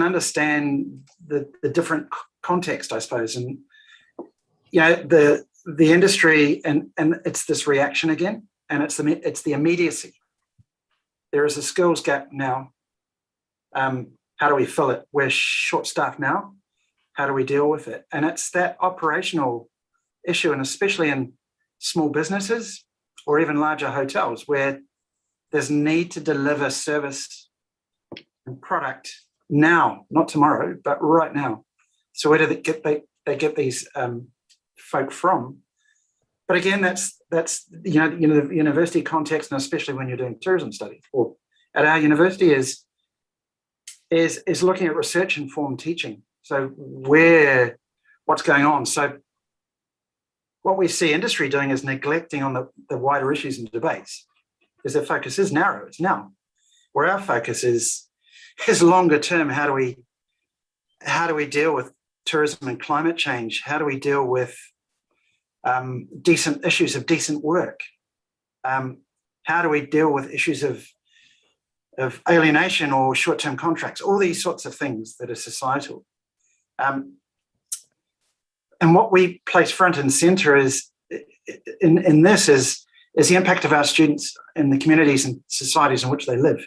understand the different context, I suppose, and the industry and it's this reaction again, and it's the immediacy. There is a skills gap now. How do we fill it? We're short-staffed now. How do we deal with it? And it's that operational issue, and especially in small businesses or even larger hotels where there's need to deliver service and product now, not tomorrow, but right now. So where do they get these folk from? But again, that's the university context, and especially when you're doing tourism studies, or at our university is looking at research informed teaching. So what's going on? So what we see industry doing is neglecting on the wider issues and debates, because their focus is narrow. It's now. Where our focus is longer term. How do we deal with tourism and climate change? How do we deal with decent issues of decent work? How do we deal with issues of alienation or short-term contracts? All these sorts of things that are societal. And what we place front and centre is in this is the impact of our students in the communities and societies in which they live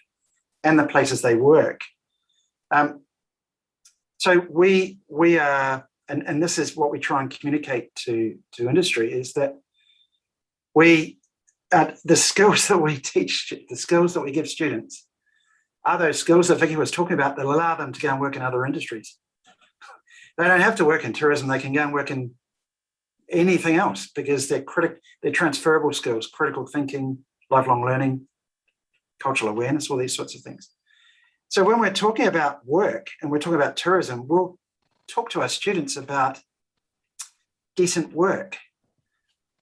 and the places they work. So we are, and this is what we try and communicate to industry, is that the skills that we teach, the skills that we give students are those skills that Vicky was talking about that allow them to go and work in other industries. They don't have to work in tourism. They can go and work in anything else because they're transferable skills, critical thinking, lifelong learning, cultural awareness, all these sorts of things. So when we're talking about work and we're talking about tourism, we'll talk to our students about decent work.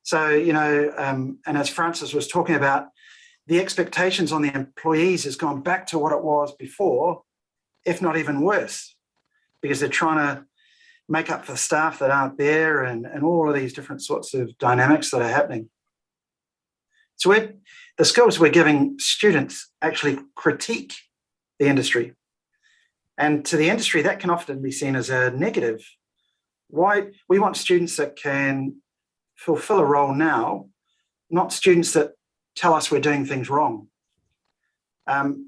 So, and as Francis was talking about, the expectations on the employees has gone back to what it was before, if not even worse, because they're trying to make up for staff that aren't there and all of these different sorts of dynamics that are happening. So the skills we're giving students actually critique the industry. And to the industry, that can often be seen as a negative. Why? We want students that can fulfill a role now, not students that tell us we're doing things wrong. And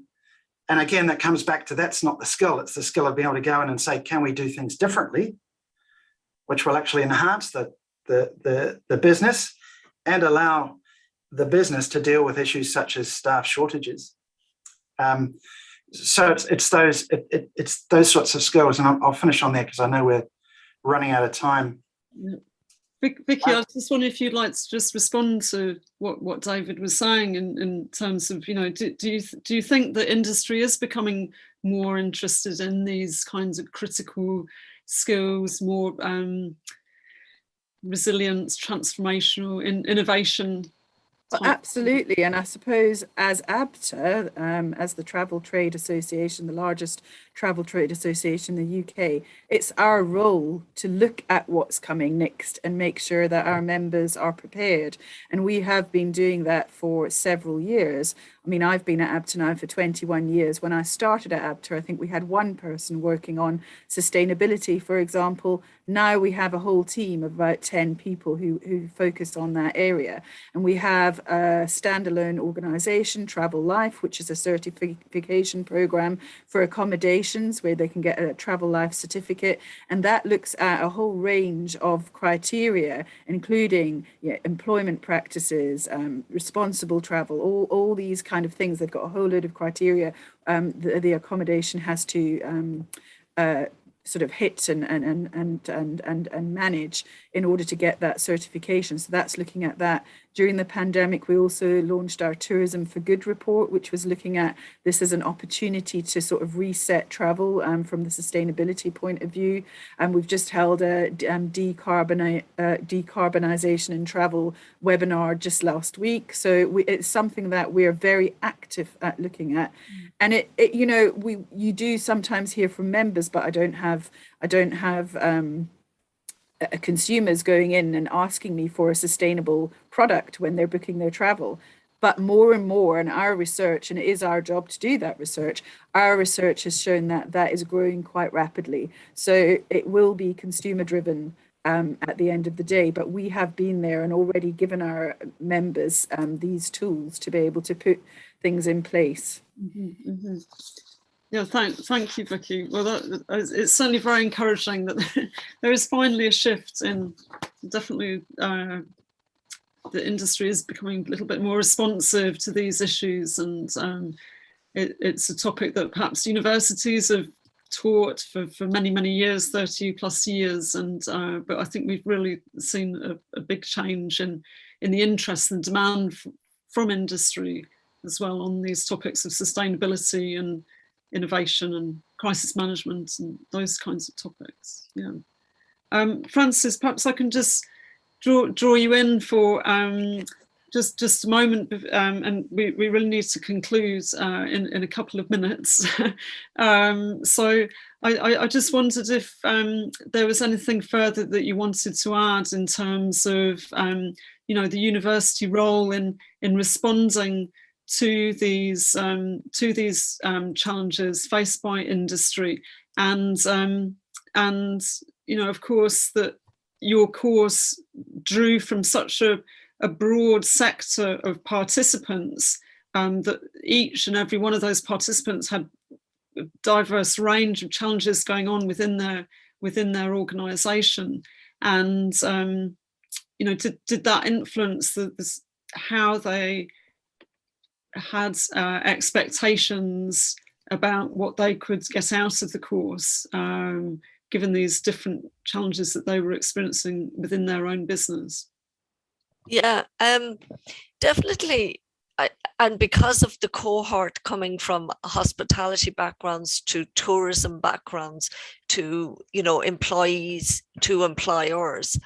again, that comes back to that's not the skill. It's the skill of being able to go in and say, can we do things differently, which will actually enhance the business and allow the business to deal with issues such as staff shortages. So it's those sorts of skills, and I'll finish on there because I know we're running out of time. Vicky, I just wonder if you'd like to just respond to what David was saying in terms of, do you think that industry is becoming more interested in these kinds of critical skills, more resilience, transformational, innovation? Well, absolutely. And I suppose as ABTA, as the Travel Trade Association, the largest travel trade association in the UK, it's our role to look at what's coming next and make sure that our members are prepared. And we have been doing that for several years. I mean, I've been at ABTA now for 21 years. When I started at ABTA, I think we had one person working on sustainability, for example. Now we have a whole team of about 10 people who focus on that area. And we have a standalone organization, Travel Life, which is a certification program for accommodations where they can get a Travel Life certificate. And that looks at a whole range of criteria, including employment practices, responsible travel, all these kind of things. They've got a whole load of criteria the accommodation has to sort of hit and manage in order to get that certification. So that's looking at that. During the pandemic, we also launched our Tourism for Good report, which was looking at this as an opportunity to sort of reset travel from the sustainability point of view. And we've just held a decarbonisation in travel webinar just last week. So it's something that we're very active at looking at. And you do sometimes hear from members, but I don't have consumers going in and asking me for a sustainable product when they're booking their travel. But more and more in our research, and it is our job to do that research, our research has shown that that is growing quite rapidly. So it will be consumer driven at the end of the day, but we have been there and already given our members these tools to be able to put things in place. Yeah, thank you, Vicky. Well, it's certainly very encouraging that there is finally a shift in definitely the industry is becoming a little bit more responsive to these issues, and it's a topic that perhaps universities have taught for many years, 30 plus years, and but I think we've really seen a big change in the interest and demand from industry as well on these topics of sustainability and innovation and crisis management and those kinds of topics. Yeah, Frances, perhaps I can just draw you in for just a moment, and we really need to conclude in a couple of minutes. So I just wondered if there was anything further that you wanted to add in terms of the university role in responding to these challenges faced by industry, and of course that your course drew from such a broad sector of participants, that each and every one of those participants had a diverse range of challenges going on within their organisation, and did that influence how they had expectations about what they could get out of the course, given these different challenges that they were experiencing within their own business? Yeah, definitely. And because of the cohort coming from hospitality backgrounds to tourism backgrounds to employees to employers,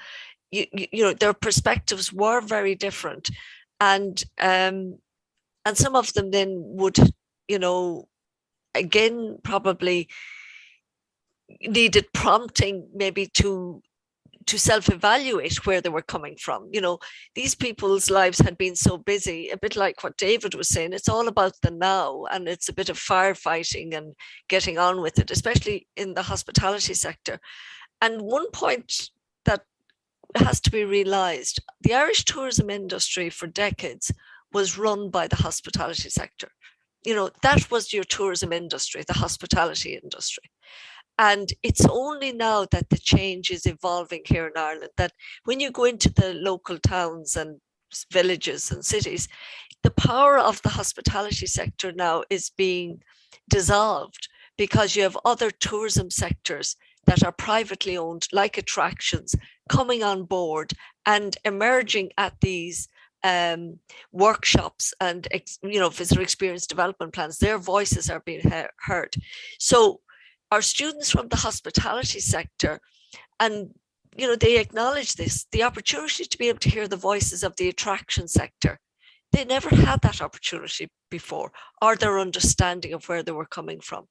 their perspectives were very different, and some of them then would again probably needed prompting maybe to self-evaluate where they were coming from. These people's lives had been so busy, a bit like what David was saying, it's all about the now, and it's a bit of firefighting and getting on with it, especially in the hospitality sector. And one point that has to be realized, the Irish tourism industry for decades was run by the hospitality sector. That was your tourism industry, the hospitality industry. And it's only now that the change is evolving here in Ireland, that when you go into the local towns and villages and cities, the power of the hospitality sector now is being dissolved, because you have other tourism sectors that are privately owned, like attractions, coming on board and emerging at these workshops and visitor experience development plans. Their voices are being heard. So our students from the hospitality sector, and they acknowledge this, the opportunity to be able to hear the voices of the attraction sector. They never had that opportunity before, or their understanding of where they were coming from.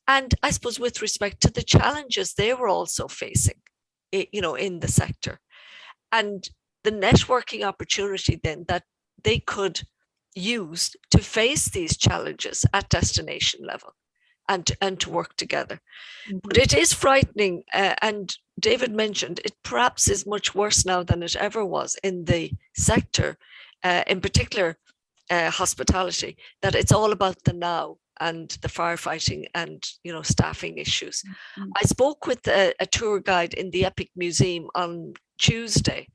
And I suppose with respect to the challenges they were also facing, in the sector, and the networking opportunity then that they could use to face these challenges at destination level and to work together. Mm-hmm. But it is frightening, and David mentioned it perhaps is much worse now than it ever was in the sector, in particular hospitality, that it's all about the now and the firefighting and staffing issues. Mm-hmm. I spoke with a tour guide in the Epic Museum on Tuesday,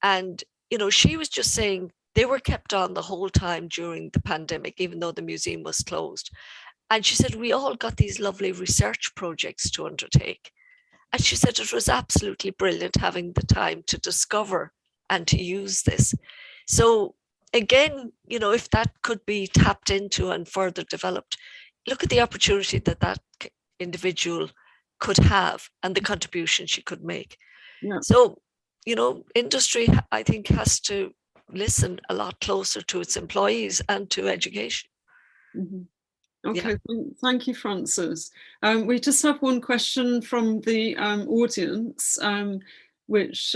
and she was just saying they were kept on the whole time during the pandemic, even though the museum was closed. And she said, we all got these lovely research projects to undertake. And she said it was absolutely brilliant having the time to discover and to use this. So again, you know, if that could be tapped into and further developed, look at the opportunity that that individual could have and the contribution she could make. Yeah. So, you know, industry, I think, has to listen a lot closer to its employees and to education. Mm-hmm. Okay, thank you, Frances. We just have one question from the audience, which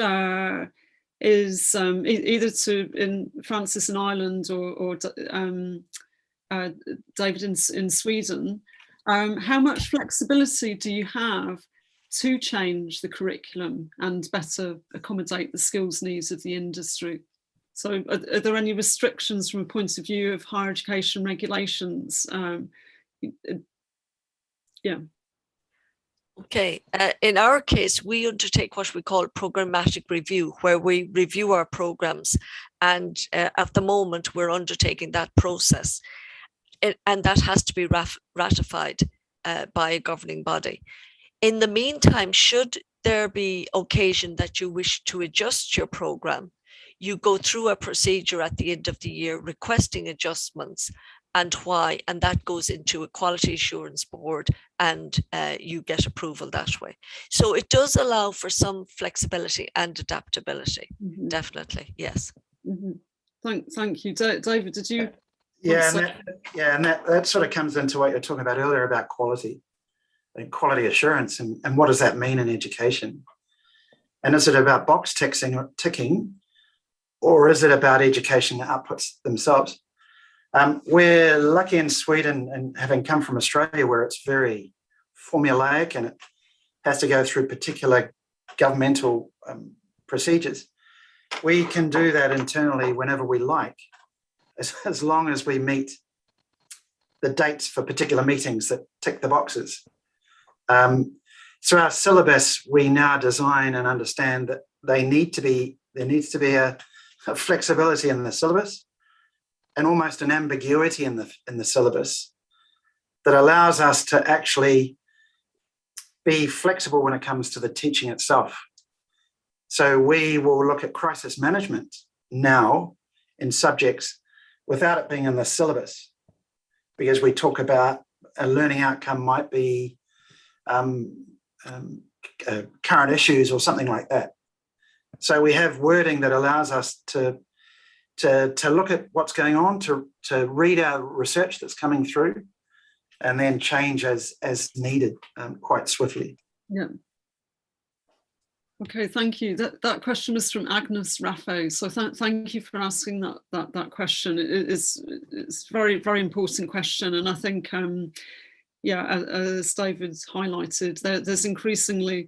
is either to Frances in Ireland or David in Sweden. How much flexibility do you have to change the curriculum and better accommodate the skills needs of the industry? So are there any restrictions from a point of view of higher education regulations? Yeah. Okay, in our case, we undertake what we call programmatic review, where we review our programs, and at the moment we're undertaking that process, and that has to be ratified by a governing body. In the meantime, should there be occasion that you wish to adjust your program, you go through a procedure at the end of the year requesting adjustments and why, and that goes into a quality assurance board, and you get approval that way. So it does allow for some flexibility and adaptability. Mm-hmm. Definitely, yes. Mm-hmm. Thank you, David. Did you? Yeah, and that sort of comes into what you're talking about earlier about quality and quality assurance, and what does that mean in education? And is it about box ticking, or is it about education outputs themselves? We're lucky in Sweden, and having come from Australia where it's very formulaic and it has to go through particular governmental procedures, we can do that internally whenever we like, as long as we meet the dates for particular meetings that tick the boxes. So our syllabus, we now design and understand that there needs to be a flexibility in the syllabus and almost an ambiguity in the syllabus that allows us to actually be flexible when it comes to the teaching itself. So we will look at crisis management now in subjects without it being in the syllabus, because we talk about a learning outcome might be current issues or something like that. So we have wording that allows us to look at what's going on, to read our research that's coming through, and then change as needed quite swiftly. Yeah. Okay, thank you. That question was from Agnes Raffo. So thank you for asking that question. It's very, very important question, and I think as David's highlighted, there's increasingly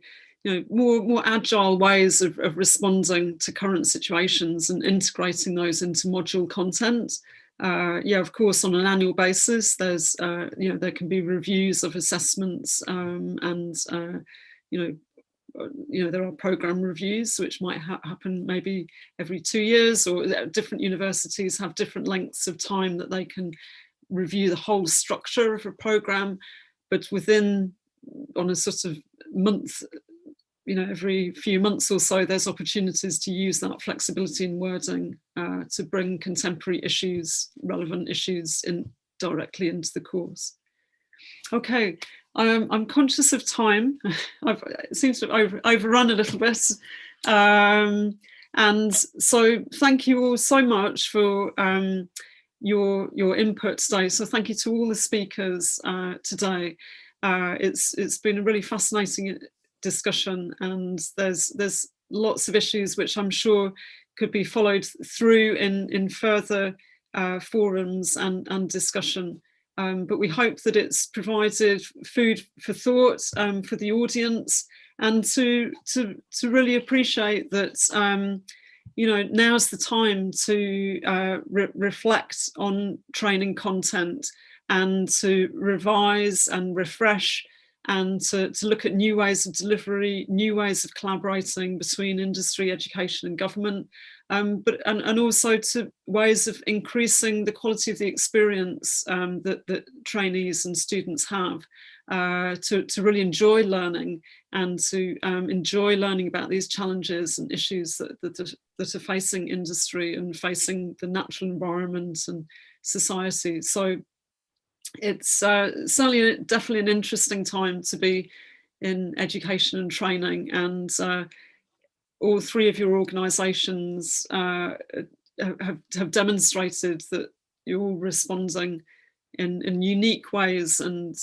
more agile ways of responding to current situations and integrating those into module content. Of course, on an annual basis, there's there can be reviews of assessments, and there are program reviews which might happen maybe every 2 years, or different universities have different lengths of time that they can review the whole structure of a program, but on a sort of month, every few months or so, there's opportunities to use that flexibility in wording to bring contemporary issues, relevant issues directly into the course. Okay, I'm conscious of time. It seems to have overrun a little bit. And so thank you all so much for your input today. So thank you to all the speakers today. It's been a really fascinating discussion, and there's lots of issues which I'm sure could be followed through in further forums and discussion. But we hope that it's provided food for thought for the audience, and to really appreciate that now's the time to reflect on training content and to revise and refresh, and to look at new ways of delivery, new ways of collaborating between industry, education and government, and also to ways of increasing the quality of the experience that trainees and students have, to really enjoy learning, and to enjoy learning about these challenges and issues that that are facing industry and facing the natural environment and society. So it's certainly definitely an interesting time to be in education and training, and all three of your organisations have demonstrated that you're all responding in unique ways, and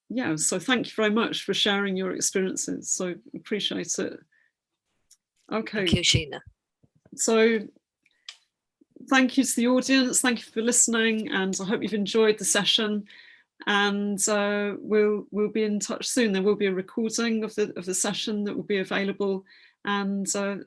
yeah, so thank you very much for sharing your experiences. So appreciate it. Okay. Thank you, Sheena. So thank you to the audience. Thank you for listening, and I hope you've enjoyed the session. And we'll be in touch soon. There will be a recording of the session that will be available. And thank